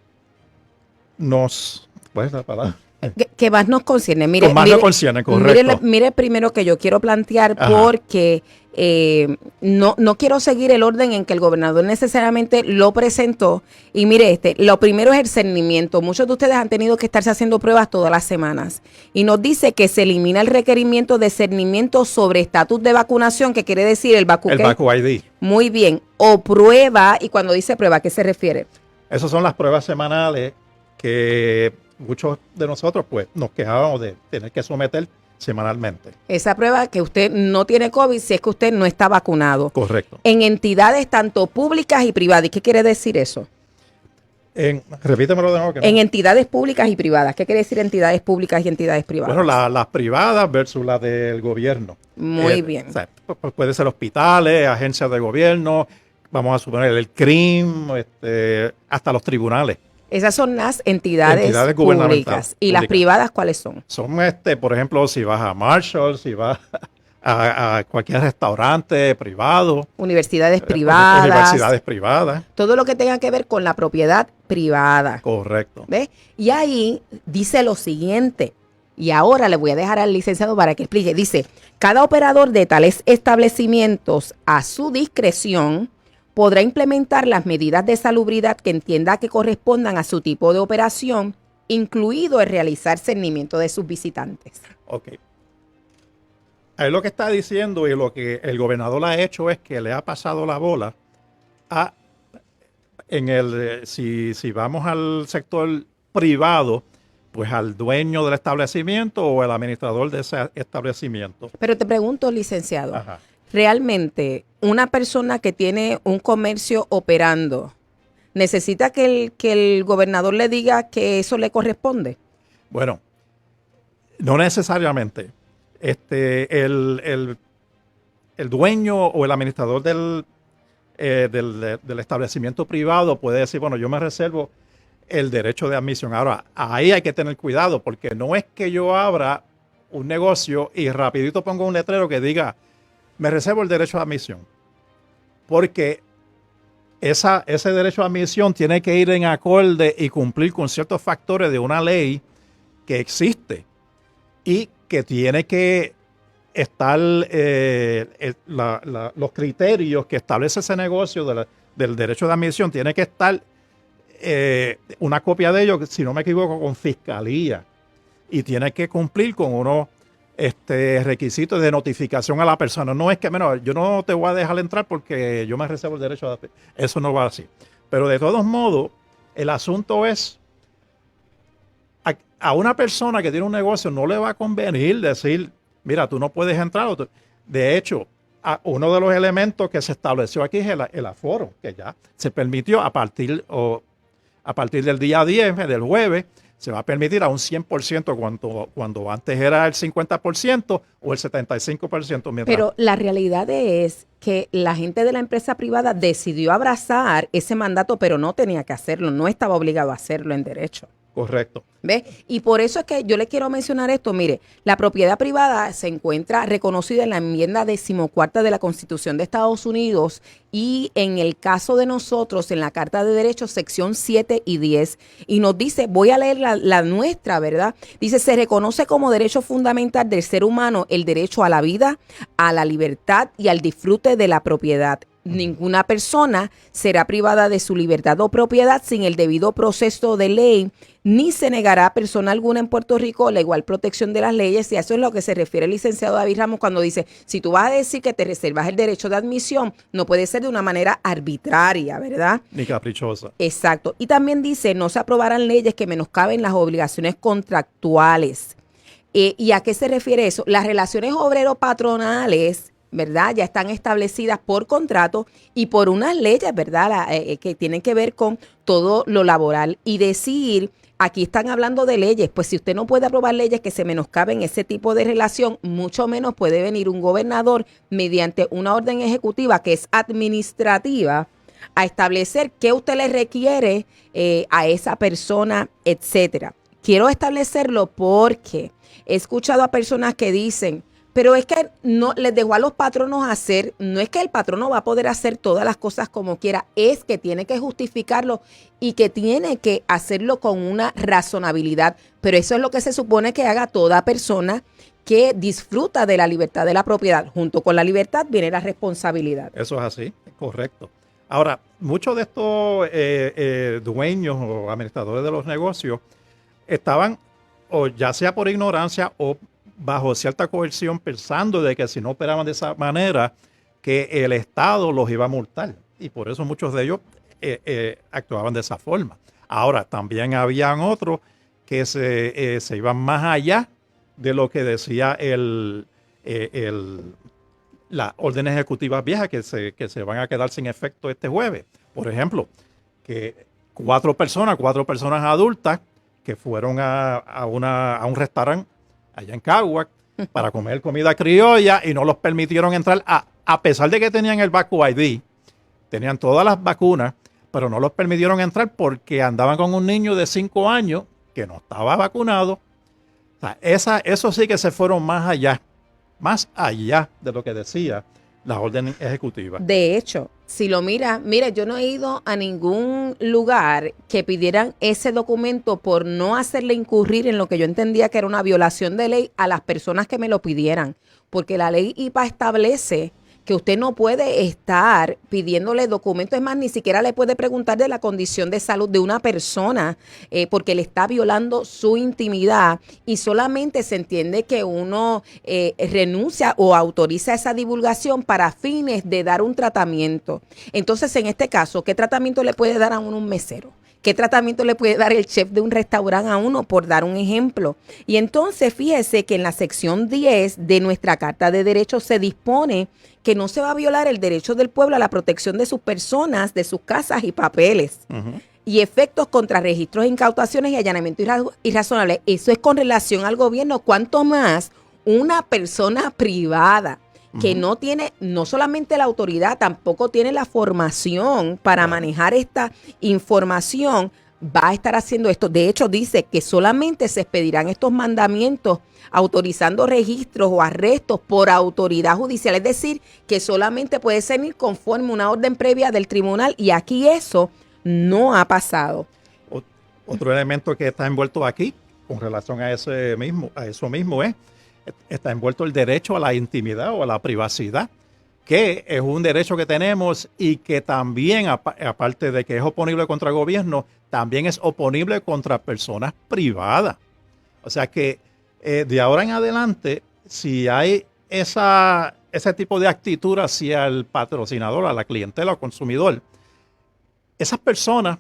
nos... ¿Cuál es la palabra? Que más nos concierne. Mire, más nos concierne, correcto. Mire primero que yo quiero plantear, porque no quiero seguir el orden en que el gobernador necesariamente lo presentó. Y mire, lo primero es el cernimiento. Muchos de ustedes han tenido que estarse haciendo pruebas todas las semanas. Y nos dice que se elimina el requerimiento de cernimiento sobre estatus de vacunación, que quiere decir el Vacu ID. Muy bien. O prueba, y cuando dice prueba, ¿a qué se refiere? Esas son las pruebas semanales que muchos de nosotros pues nos quejábamos de tener que someter semanalmente. Esa prueba que usted no tiene COVID si es que usted no está vacunado. Correcto. En entidades tanto públicas y privadas. ¿Y qué quiere decir eso? Repítemelo de nuevo. Que no. En entidades públicas y privadas. ¿Qué quiere decir entidades públicas y entidades privadas? Bueno, las privadas versus las del gobierno. Muy bien. O sea, puede ser hospitales, agencias de gobierno, vamos a suponer el CRIM, hasta los tribunales. Esas son las entidades públicas. ¿Y las privadas cuáles son? Son, por ejemplo, si vas a Marshall, si vas a cualquier restaurante privado. Universidades privadas. Universidades privadas. Todo lo que tenga que ver con la propiedad privada. Correcto. ¿Ves? Y ahí dice lo siguiente. Y ahora le voy a dejar al licenciado para que explique. Dice, cada operador de tales establecimientos a su discreción podrá implementar las medidas de salubridad que entienda que correspondan a su tipo de operación, incluido el realizar cernimiento de sus visitantes. Ok. Ahí lo que está diciendo y lo que el gobernador ha hecho es que le ha pasado la bola a, si vamos al sector privado, pues al dueño del establecimiento o el administrador de ese establecimiento. Pero te pregunto, licenciado, Ajá. ¿realmente una persona que tiene un comercio operando necesita que el gobernador le diga que eso le corresponde? Bueno, no necesariamente. El dueño o el administrador del establecimiento privado puede decir, bueno, yo me reservo el derecho de admisión. Ahora, ahí hay que tener cuidado, porque no es que yo abra un negocio y rapidito pongo un letrero que diga, me reservo el derecho de admisión. Porque ese derecho de admisión tiene que ir en acorde y cumplir con ciertos factores de una ley que existe y que tiene que estar los criterios que establece ese negocio del derecho de admisión. Tiene que estar una copia de ello, si no me equivoco, con fiscalía, y tiene que cumplir con unos requisitos de notificación a la persona. No es que, bueno, yo no te voy a dejar entrar porque yo me reservo el derecho a... Eso no va así. Pero de todos modos, el asunto es, a una persona que tiene un negocio no le va a convenir decir, mira, tú no puedes entrar. De hecho, uno de los elementos que se estableció aquí es el aforo, que ya se permitió a partir del día 10, del jueves, se va a permitir a un 100% cuando antes era el 50% o el 75%. Pero la realidad es que la gente de la empresa privada decidió abrazar ese mandato, pero no tenía que hacerlo, no estaba obligado a hacerlo en derecho. Correcto. ¿Ves? Y por eso es que yo le quiero mencionar esto. Mire, la propiedad privada se encuentra reconocida en la enmienda 14ª de la Constitución de Estados Unidos y en el caso de nosotros, en la Carta de Derechos, sección 7 y 10. Y nos dice, voy a leer la nuestra, ¿verdad? Dice, se reconoce como derecho fundamental del ser humano el derecho a la vida, a la libertad y al disfrute de la propiedad. Ninguna persona será privada de su libertad o propiedad sin el debido proceso de ley, ni se negará a persona alguna en Puerto Rico la igual protección de las leyes. Y a eso es lo que se refiere el licenciado David Ramos cuando dice, si tú vas a decir que te reservas el derecho de admisión, no puede ser de una manera arbitraria, ¿verdad? Ni caprichosa. Exacto. Y también dice, no se aprobarán leyes que menoscaben las obligaciones contractuales. ¿Y a qué se refiere eso? Las relaciones obrero-patronales, ¿verdad? Ya están establecidas por contrato y por unas leyes, ¿verdad? Que tienen que ver con todo lo laboral. Y decir, aquí están hablando de leyes, pues si usted no puede aprobar leyes que se menoscaben ese tipo de relación, mucho menos puede venir un gobernador mediante una orden ejecutiva que es administrativa a establecer qué usted le requiere a esa persona, etcétera. Quiero establecerlo porque he escuchado a personas que dicen, pero es que no les dejó a los patronos hacer, no es que el patrono va a poder hacer todas las cosas como quiera, es que tiene que justificarlo y que tiene que hacerlo con una razonabilidad. Pero eso es lo que se supone que haga toda persona que disfruta de la libertad de la propiedad. Junto con la libertad viene la responsabilidad. Eso es así, correcto. Ahora, muchos de estos dueños o administradores de los negocios estaban, o ya sea por ignorancia o bajo cierta coerción, pensando de que si no operaban de esa manera, que el Estado los iba a multar. Y por eso muchos de ellos actuaban de esa forma. Ahora, también habían otros que se iban más allá de lo que decía las órdenes ejecutivas viejas que se van a quedar sin efecto este jueves. Por ejemplo, que cuatro personas adultas que fueron a un restaurante allá en Caguas para comer comida criolla y no los permitieron entrar, a pesar de que tenían el Vacu ID, tenían todas las vacunas, pero no los permitieron entrar porque andaban con un niño de 5 años que no estaba vacunado. O sea, eso sí que se fueron más allá de lo que decía la orden ejecutiva. De hecho, si lo mire, yo no he ido a ningún lugar que pidieran ese documento por no hacerle incurrir en lo que yo entendía que era una violación de ley a las personas que me lo pidieran. Porque la ley IPA establece que usted no puede estar pidiéndole documentos, es más, ni siquiera le puede preguntar de la condición de salud de una persona porque le está violando su intimidad y solamente se entiende que uno renuncia o autoriza esa divulgación para fines de dar un tratamiento. Entonces, en este caso, ¿qué tratamiento le puede dar a uno un mesero? ¿Qué tratamiento le puede dar el chef de un restaurante a uno, por dar un ejemplo? Y entonces, fíjese que en la sección 10 de nuestra Carta de Derechos se dispone que no se va a violar el derecho del pueblo a la protección de sus personas, de sus casas y papeles. Uh-huh. Y efectos contra registros, incautaciones y allanamientos irrazonables. Eso es con relación al gobierno. ¿Cuánto más una persona privada que no tiene no solamente la autoridad, tampoco tiene la formación para manejar esta información, va a estar haciendo esto? De hecho, dice que solamente se expedirán estos mandamientos autorizando registros o arrestos por autoridad judicial. Es decir, que solamente puede ser conforme a una orden previa del tribunal, y aquí eso no ha pasado. Otro elemento que está envuelto aquí con relación a eso mismo está envuelto el derecho a la intimidad o a la privacidad, que es un derecho que tenemos y que también, aparte de que es oponible contra el gobierno, también es oponible contra personas privadas. O sea que de ahora en adelante, si hay ese tipo de actitud hacia el patrocinador, a la clientela o consumidor, esas personas,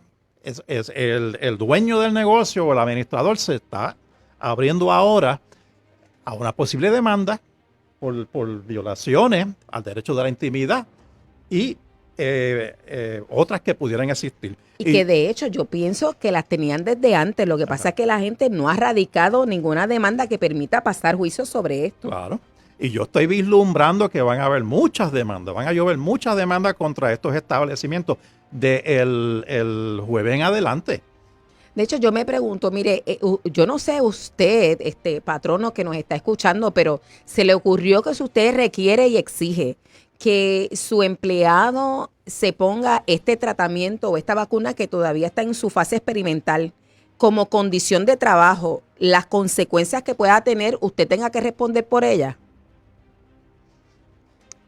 el dueño del negocio o el administrador se está abriendo ahora a una posible demanda por violaciones al derecho de la intimidad y otras que pudieran existir. Y que de hecho yo pienso que las tenían desde antes. Lo que pasa es que la gente no ha radicado ninguna demanda que permita pasar juicio sobre esto. Claro. Y yo estoy vislumbrando que van a haber muchas demandas, van a llover muchas demandas contra estos establecimientos el jueves en adelante. De hecho, yo me pregunto, mire, yo no sé usted, patrono que nos está escuchando, pero ¿se le ocurrió que si usted requiere y exige que su empleado se ponga este tratamiento o esta vacuna que todavía está en su fase experimental como condición de trabajo, las consecuencias que pueda tener, usted tenga que responder por ella?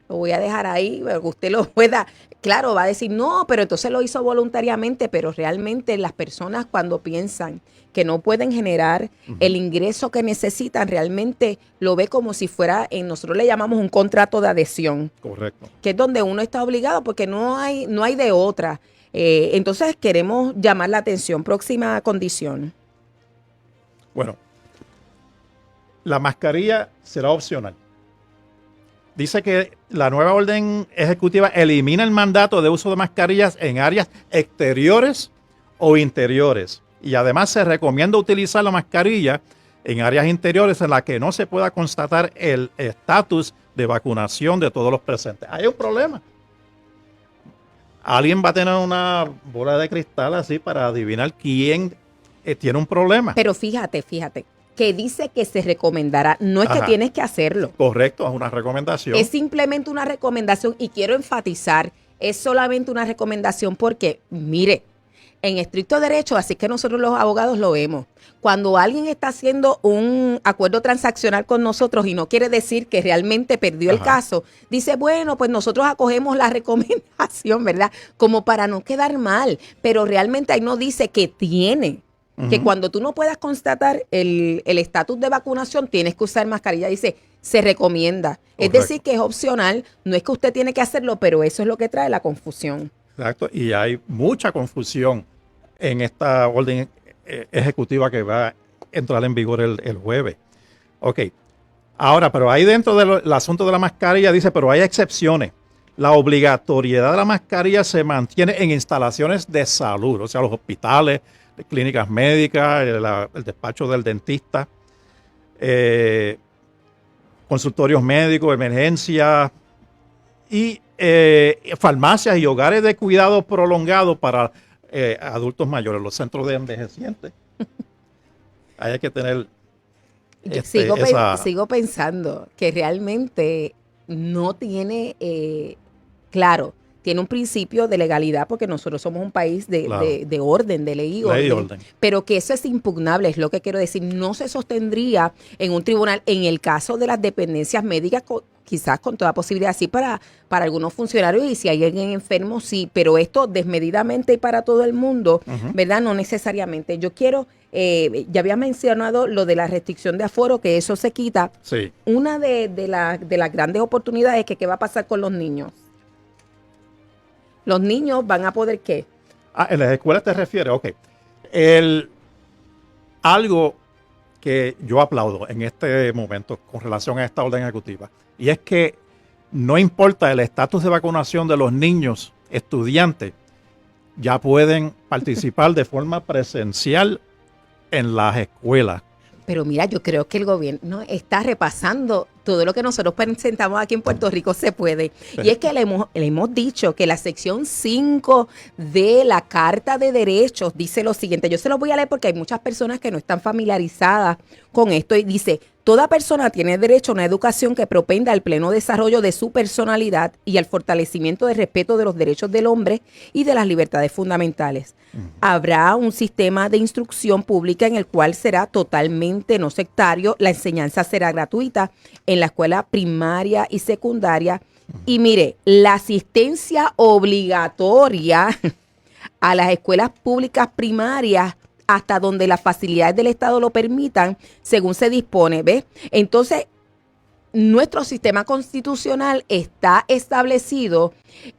Lo voy a dejar ahí, para que usted lo pueda. Claro, va a decir, no, pero entonces lo hizo voluntariamente, pero realmente las personas cuando piensan que no pueden generar el ingreso que necesitan, realmente lo ve como si fuera, nosotros le llamamos un contrato de adhesión, Correcto. que es donde uno está obligado porque no hay de otra. Entonces queremos llamar la atención. Próxima condición. Bueno, la mascarilla será opcional. Dice que la nueva orden ejecutiva elimina el mandato de uso de mascarillas en áreas exteriores o interiores. Y además se recomienda utilizar la mascarilla en áreas interiores en las que no se pueda constatar el estatus de vacunación de todos los presentes. Hay un problema. Alguien va a tener una bola de cristal así para adivinar quién tiene un problema. Pero fíjate, que dice que se recomendará, no es que tienes que hacerlo. Correcto, es una recomendación. Es simplemente una recomendación y quiero enfatizar, es solamente una recomendación porque, mire, en estricto derecho, así que nosotros los abogados lo vemos. Cuando alguien está haciendo un acuerdo transaccional con nosotros y no quiere decir que realmente perdió el caso, dice, bueno, pues nosotros acogemos la recomendación, ¿verdad? Como para no quedar mal, pero realmente ahí no dice que tiene. Que cuando tú no puedas constatar el estatus de vacunación, tienes que usar mascarilla. Dice, se recomienda. Correcto. Es decir, que es opcional. No es que usted tiene que hacerlo, pero eso es lo que trae la confusión. Exacto. Y hay mucha confusión en esta orden ejecutiva que va a entrar en vigor el jueves. Ok. Ahora, pero ahí dentro del asunto de la mascarilla dice, pero hay excepciones. La obligatoriedad de la mascarilla se mantiene en instalaciones de salud, o sea, los hospitales, clínicas médicas, el despacho del dentista, consultorios médicos, emergencias y farmacias y hogares de cuidado prolongado para adultos mayores, los centros de envejecientes. Hay que tener sigo pensando que realmente no tiene claro. Tiene un principio de legalidad porque nosotros somos un país de orden, de ley y orden. Pero que eso es impugnable, es lo que quiero decir. No se sostendría en un tribunal. En el caso de las dependencias médicas, quizás con toda posibilidad, sí, para algunos funcionarios y si hay alguien enfermo, sí. Pero esto desmedidamente y para todo el mundo, ¿verdad? No necesariamente. Yo quiero, ya había mencionado lo de la restricción de aforo, que eso se quita. Sí. Una de las grandes oportunidades es que qué va a pasar con los niños. Los niños van a poder, ¿qué? En las escuelas te refieres, ok. Algo que yo aplaudo en este momento con relación a esta orden ejecutiva, y es que no importa el estatus de vacunación de los niños estudiantes, ya pueden participar de forma presencial en las escuelas. Pero mira, yo creo que el gobierno está repasando todo lo que nosotros presentamos aquí en Puerto Rico se puede. Y es que le hemos dicho que la sección 5 de la Carta de Derechos dice lo siguiente. Yo se lo voy a leer porque hay muchas personas que no están familiarizadas con esto. Y dice, toda persona tiene derecho a una educación que propenda al pleno desarrollo de su personalidad y al fortalecimiento del respeto de los derechos del hombre y de las libertades fundamentales. Habrá un sistema de instrucción pública en el cual será totalmente no sectario. La enseñanza será gratuita en la escuela primaria y secundaria. Y mire, la asistencia obligatoria a las escuelas públicas primarias hasta donde las facilidades del Estado lo permitan, según se dispone, ¿ves? Entonces, nuestro sistema constitucional está establecido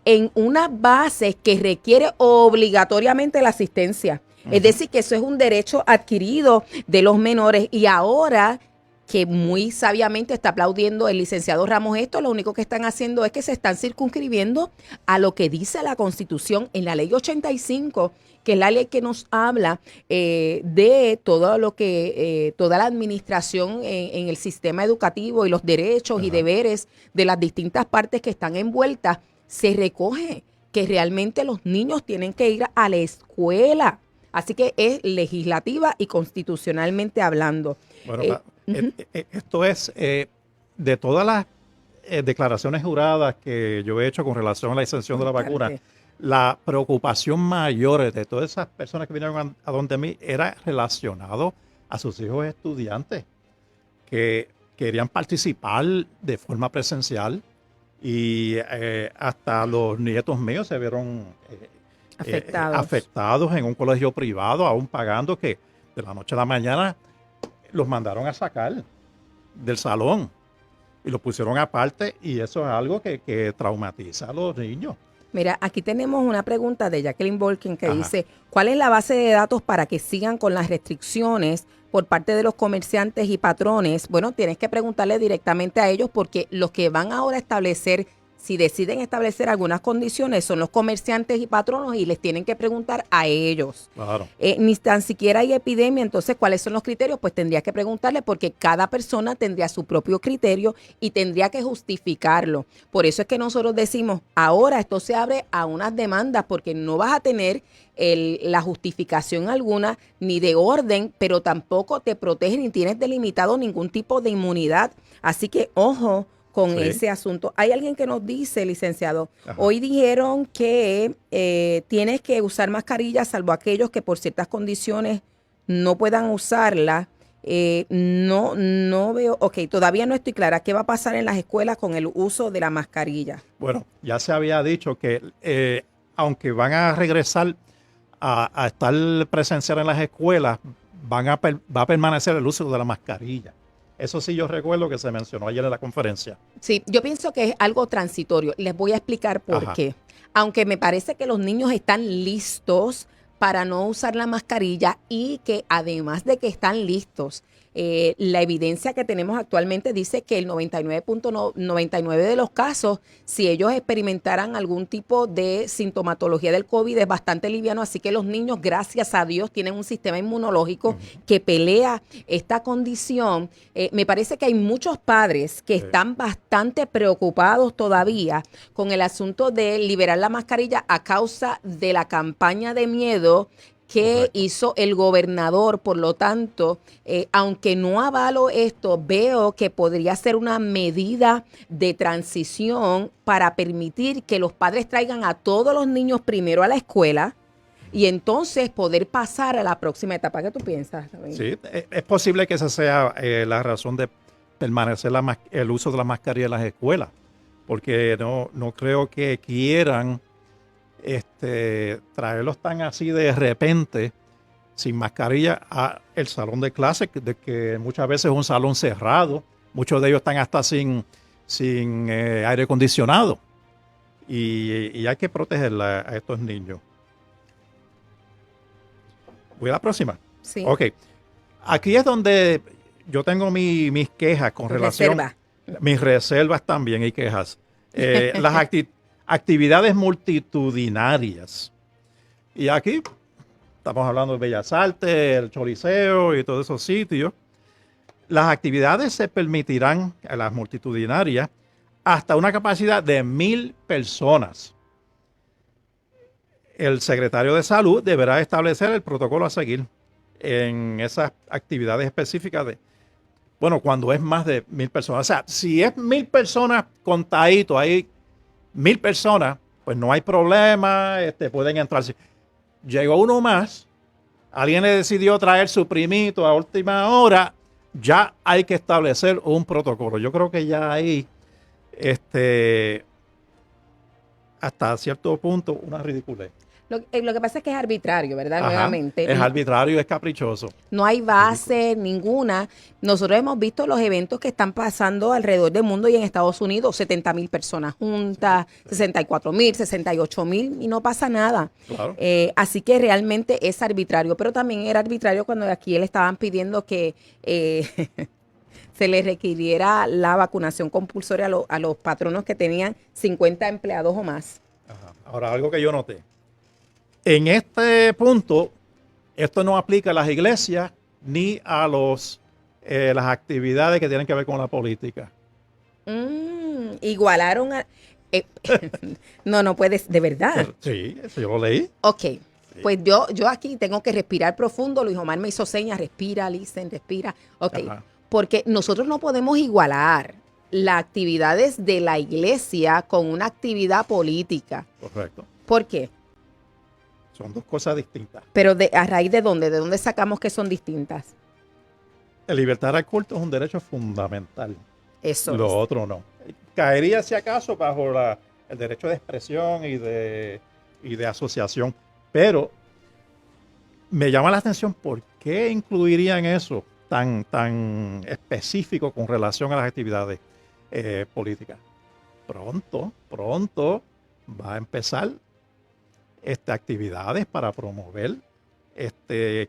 en unas bases que requiere obligatoriamente la asistencia. Es decir, que eso es un derecho adquirido de los menores y ahora que muy sabiamente está aplaudiendo el licenciado Ramos esto, lo único que están haciendo es que se están circunscribiendo a lo que dice la Constitución en la Ley 85, que es la ley que nos habla de todo lo que, toda la administración en el sistema educativo y los derechos y deberes de las distintas partes que están envueltas. Se recoge que realmente los niños tienen que ir a la escuela. Así que es legislativa y constitucionalmente hablando. Bueno, esto es de todas las declaraciones juradas que yo he hecho con relación a la exención de la vacuna, la preocupación mayor de todas esas personas que vinieron a donde mí era relacionado a sus hijos estudiantes que querían participar de forma presencial y hasta los nietos míos se vieron afectados en un colegio privado, aún pagando, que de la noche a la mañana los mandaron a sacar del salón y los pusieron aparte, y eso es algo que traumatiza a los niños. Mira, aquí tenemos una pregunta de Jacqueline Bolkin que dice, ¿cuál es la base de datos para que sigan con las restricciones por parte de los comerciantes y patrones? Bueno, tienes que preguntarle directamente a ellos, porque los que van ahora a establecer, si deciden establecer algunas condiciones, son los comerciantes y patronos, y les tienen que preguntar a ellos. Claro. Ni tan siquiera hay epidemia, entonces, ¿cuáles son los criterios? Pues tendría que preguntarle, porque cada persona tendría su propio criterio y tendría que justificarlo. Por eso es que nosotros decimos, ahora esto se abre a unas demandas, porque no vas a tener la justificación alguna, ni de orden, pero tampoco te protege ni tienes delimitado ningún tipo de inmunidad. Así que, ojo con ese asunto. Hay alguien que nos dice, licenciado, hoy dijeron que tienes que usar mascarilla, salvo aquellos que por ciertas condiciones no puedan usarla. No veo, todavía no estoy clara. ¿Qué va a pasar en las escuelas con el uso de la mascarilla? Bueno, ya se había dicho que aunque van a regresar a estar presencial en las escuelas, va a permanecer el uso de la mascarilla. Eso sí, yo recuerdo que se mencionó ayer en la conferencia. Sí, yo pienso que es algo transitorio. Les voy a explicar por qué. Aunque me parece que los niños están listos para no usar la mascarilla, y que además de que están listos, la evidencia que tenemos actualmente dice que el 99.99 de los casos, si ellos experimentaran algún tipo de sintomatología del COVID, es bastante liviano. Así que los niños, gracias a Dios, tienen un sistema inmunológico que pelea esta condición. Me parece que hay muchos padres que están bastante preocupados todavía con el asunto de liberar la mascarilla a causa de la campaña de miedo que hizo el gobernador. Por lo tanto, aunque no avalo esto, veo que podría ser una medida de transición para permitir que los padres traigan a todos los niños primero a la escuela y entonces poder pasar a la próxima etapa. ¿Qué tú piensas, David? Sí, es posible que esa sea la razón de permanecer el uso de la mascarilla en las escuelas, porque no creo que quieran traerlos tan así de repente sin mascarilla a el salón de clase, de que muchas veces es un salón cerrado. Muchos de ellos están hasta sin aire acondicionado, y hay que proteger a estos niños. Voy a la próxima. Sí. Ok. Aquí es donde yo tengo mis quejas con relación. Mis reservas también y quejas. Las actividades multitudinarias. Y aquí estamos hablando de Bellas Artes, el Choliseo y todos esos sitios. Las actividades se permitirán a las multitudinarias hasta una capacidad de 1,000 personas. El secretario de Salud deberá establecer el protocolo a seguir en esas actividades específicas cuando es más de 1,000 personas. O sea, si es 1,000 personas contadito, hay 1,000 personas, pues no hay problema, pueden entrar. Llegó uno más, alguien le decidió traer su primito a última hora, ya hay que establecer un protocolo. Yo creo que ya ahí, hasta cierto punto, una ridiculez. Lo que pasa es que es arbitrario, ¿verdad? Ajá, Nuevamente. es arbitrario, es caprichoso. No hay base ninguna. Nosotros hemos visto los eventos que están pasando alrededor del mundo y en Estados Unidos, 70,000 personas juntas, 64,000, 68,000, y no pasa nada. Claro. Así que realmente es arbitrario, pero también era arbitrario cuando aquí le estaban pidiendo que se les requiriera la vacunación compulsoria a los patronos que tenían 50 empleados o más. Ajá. Ahora, algo que yo noté. En este punto, esto no aplica a las iglesias ni a las actividades que tienen que ver con la política. Igualaron a... no puedes, de verdad. Sí, eso yo lo leí. Ok, pues yo aquí tengo que respirar profundo. Luis Omar me hizo señas, respira, Licen, respira. Ok, porque nosotros no podemos igualar las actividades de la iglesia con una actividad política. Correcto. ¿Por qué? Son dos cosas distintas. Pero ¿a raíz de dónde? ¿De dónde sacamos que son distintas? La libertad al culto es un derecho fundamental. Eso Lo es. otro no. Caería, si acaso, bajo el derecho de expresión y de asociación. Pero me llama la atención por qué incluirían eso tan específico con relación a las actividades políticas. Pronto va a empezar actividades para promover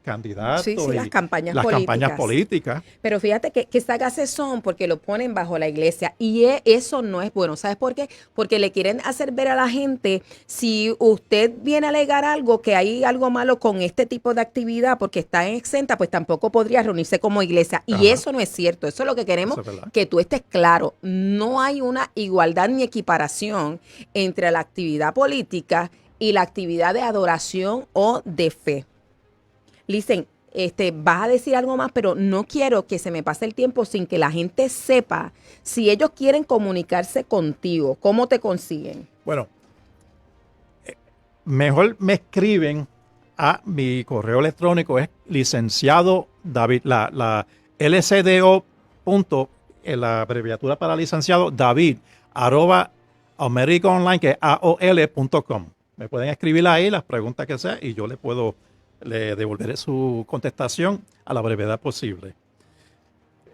candidatos Sí, sí, las y campañas las campañas políticas. Pero fíjate que sagaces son porque lo ponen bajo la iglesia y eso no es bueno. ¿Sabes por qué? Porque le quieren hacer ver a la gente, si usted viene a alegar algo, que hay algo malo con este tipo de actividad porque está exenta, pues tampoco podría reunirse como iglesia. Y Ajá. eso no es cierto. Eso es lo que queremos, Eso es verdad. que tú estés claro. No hay una igualdad ni equiparación entre la actividad política y la actividad de adoración o de fe. Listen, vas a decir algo más, pero no quiero que se me pase el tiempo sin que la gente sepa si ellos quieren comunicarse contigo, ¿cómo te consiguen? Bueno, mejor me escriben a mi correo electrónico, es licenciado David, la LCDO punto, la abreviatura para licenciado David, @americaonline, que es AOL.com. Me pueden escribir ahí las preguntas que sea y yo le devolveré su contestación a la brevedad posible.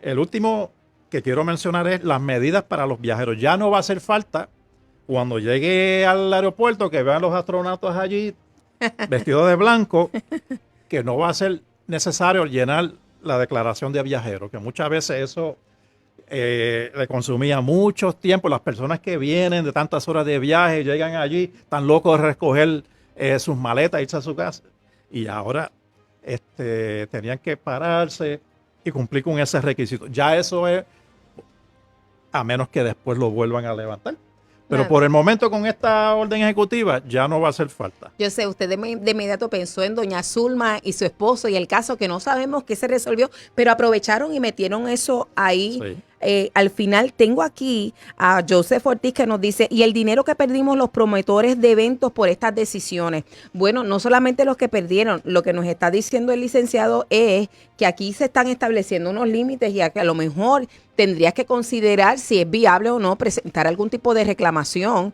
El último que quiero mencionar es las medidas para los viajeros. Ya no va a hacer falta cuando llegue al aeropuerto que vean los astronautas allí vestidos de blanco, que no va a ser necesario llenar la declaración de viajero, que muchas veces eso le consumía mucho tiempo. Las personas que vienen de tantas horas de viaje llegan allí, están locos de recoger sus maletas e irse a su casa. Y ahora tenían que pararse y cumplir con ese requisito. Ya eso es, a menos que después lo vuelvan a levantar. Pero Nada. por el momento con esta orden ejecutiva ya no va a hacer falta. Yo sé, usted de inmediato pensó en doña Zulma y su esposo y el caso que no sabemos qué se resolvió, pero aprovecharon y metieron eso ahí. Sí. Al final tengo aquí a Joseph Ortiz que nos dice, y el dinero que perdimos los promotores de eventos por estas decisiones. Bueno, no solamente los que perdieron, lo que nos está diciendo el licenciado es que aquí se están estableciendo unos límites y que a lo mejor tendrías que considerar si es viable o no presentar algún tipo de reclamación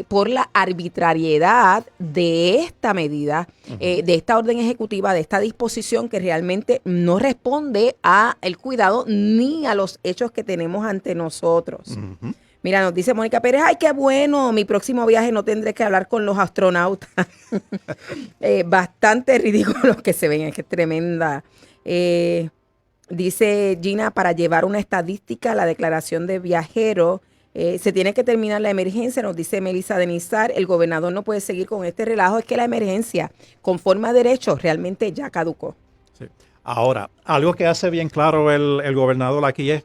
por la arbitrariedad de esta medida, de esta orden ejecutiva, de esta disposición que realmente no responde a el cuidado ni a los hechos que tenemos ante nosotros. Ujú. Mira, nos dice Mónica Pérez, ay, qué bueno, mi próximo viaje no tendré que hablar con los astronautas. Bastante ridículos que se ven, es que es tremenda. Dice Gina, para llevar una estadística, la declaración de viajero, se tiene que terminar la emergencia, nos dice Melissa Denizar, el gobernador no puede seguir con este relajo, es que la emergencia, conforme a derechos, realmente ya caducó. Sí. Ahora, algo que hace bien claro el gobernador aquí es,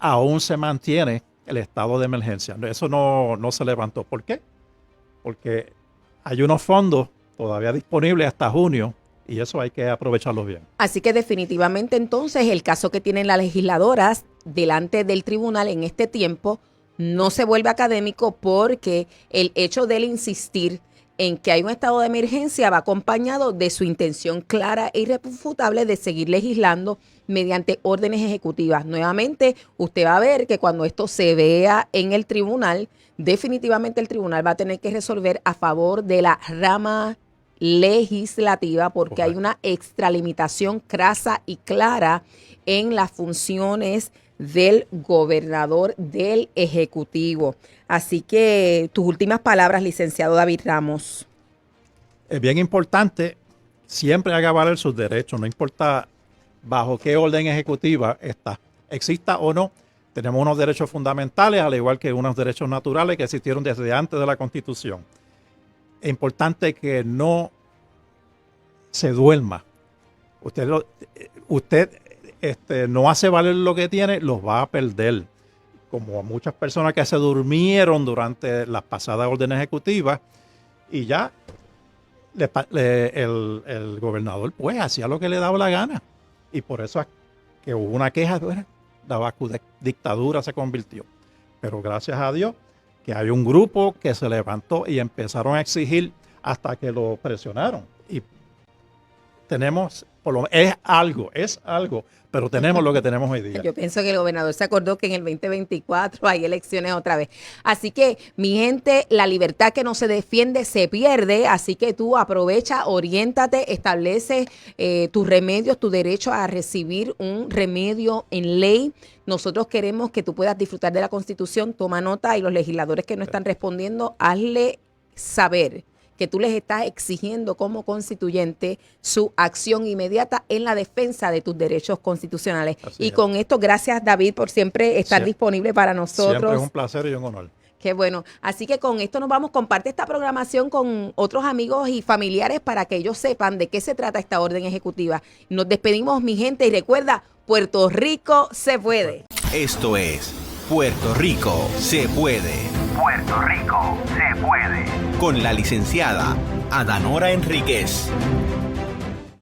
aún se mantiene el estado de emergencia. Eso no se levantó. ¿Por qué? Porque hay unos fondos todavía disponibles hasta junio y eso hay que aprovecharlo bien. Así que definitivamente entonces el caso que tienen las legisladoras delante del tribunal en este tiempo no se vuelve académico porque el hecho de él insistir en que hay un estado de emergencia va acompañado de su intención clara e irrefutable de seguir legislando mediante órdenes ejecutivas. Nuevamente, usted va a ver que cuando esto se vea en el tribunal, definitivamente el tribunal va a tener que resolver a favor de la rama legislativa porque hay una extralimitación crasa y clara en las funciones del gobernador del Ejecutivo. Así que tus últimas palabras, licenciado David Ramos. Es bien importante, siempre haga valer sus derechos, no importa bajo qué orden ejecutiva está, exista o no. Tenemos unos derechos fundamentales, al igual que unos derechos naturales que existieron desde antes de la Constitución. Es importante que no se duerma. Usted no hace valer lo que tiene, los va a perder. Como muchas personas que se durmieron durante las pasadas órdenes ejecutivas y ya el gobernador pues hacía lo que le daba la gana. Y por eso es que hubo una queja, bueno, la dictadura se convirtió. Pero gracias a Dios que hay un grupo que se levantó y empezaron a exigir hasta que lo presionaron. Y tenemos es algo, pero tenemos lo que tenemos hoy día. Yo pienso que el gobernador se acordó que en el 2024 hay elecciones otra vez. Así que, mi gente, la libertad que no se defiende se pierde. Así que tú aprovecha, oriéntate, establece tus remedios, tu derecho a recibir un remedio en ley. Nosotros queremos que tú puedas disfrutar de la Constitución. Toma nota, y los legisladores que no están respondiendo, hazle saber que tú les estás exigiendo como constituyente su acción inmediata en la defensa de tus derechos constitucionales. Así y es. con esto, gracias David por siempre estar Siempre. disponible para nosotros. Siempre es un placer y un honor. Qué bueno. Así que con esto nos vamos. Comparte esta programación con otros amigos y familiares para que ellos sepan de qué se trata esta orden ejecutiva. Nos despedimos, mi gente, y recuerda, Puerto Rico se puede. Esto es Puerto Rico se puede. Puerto Rico se puede. Con la licenciada Adanora Enríquez.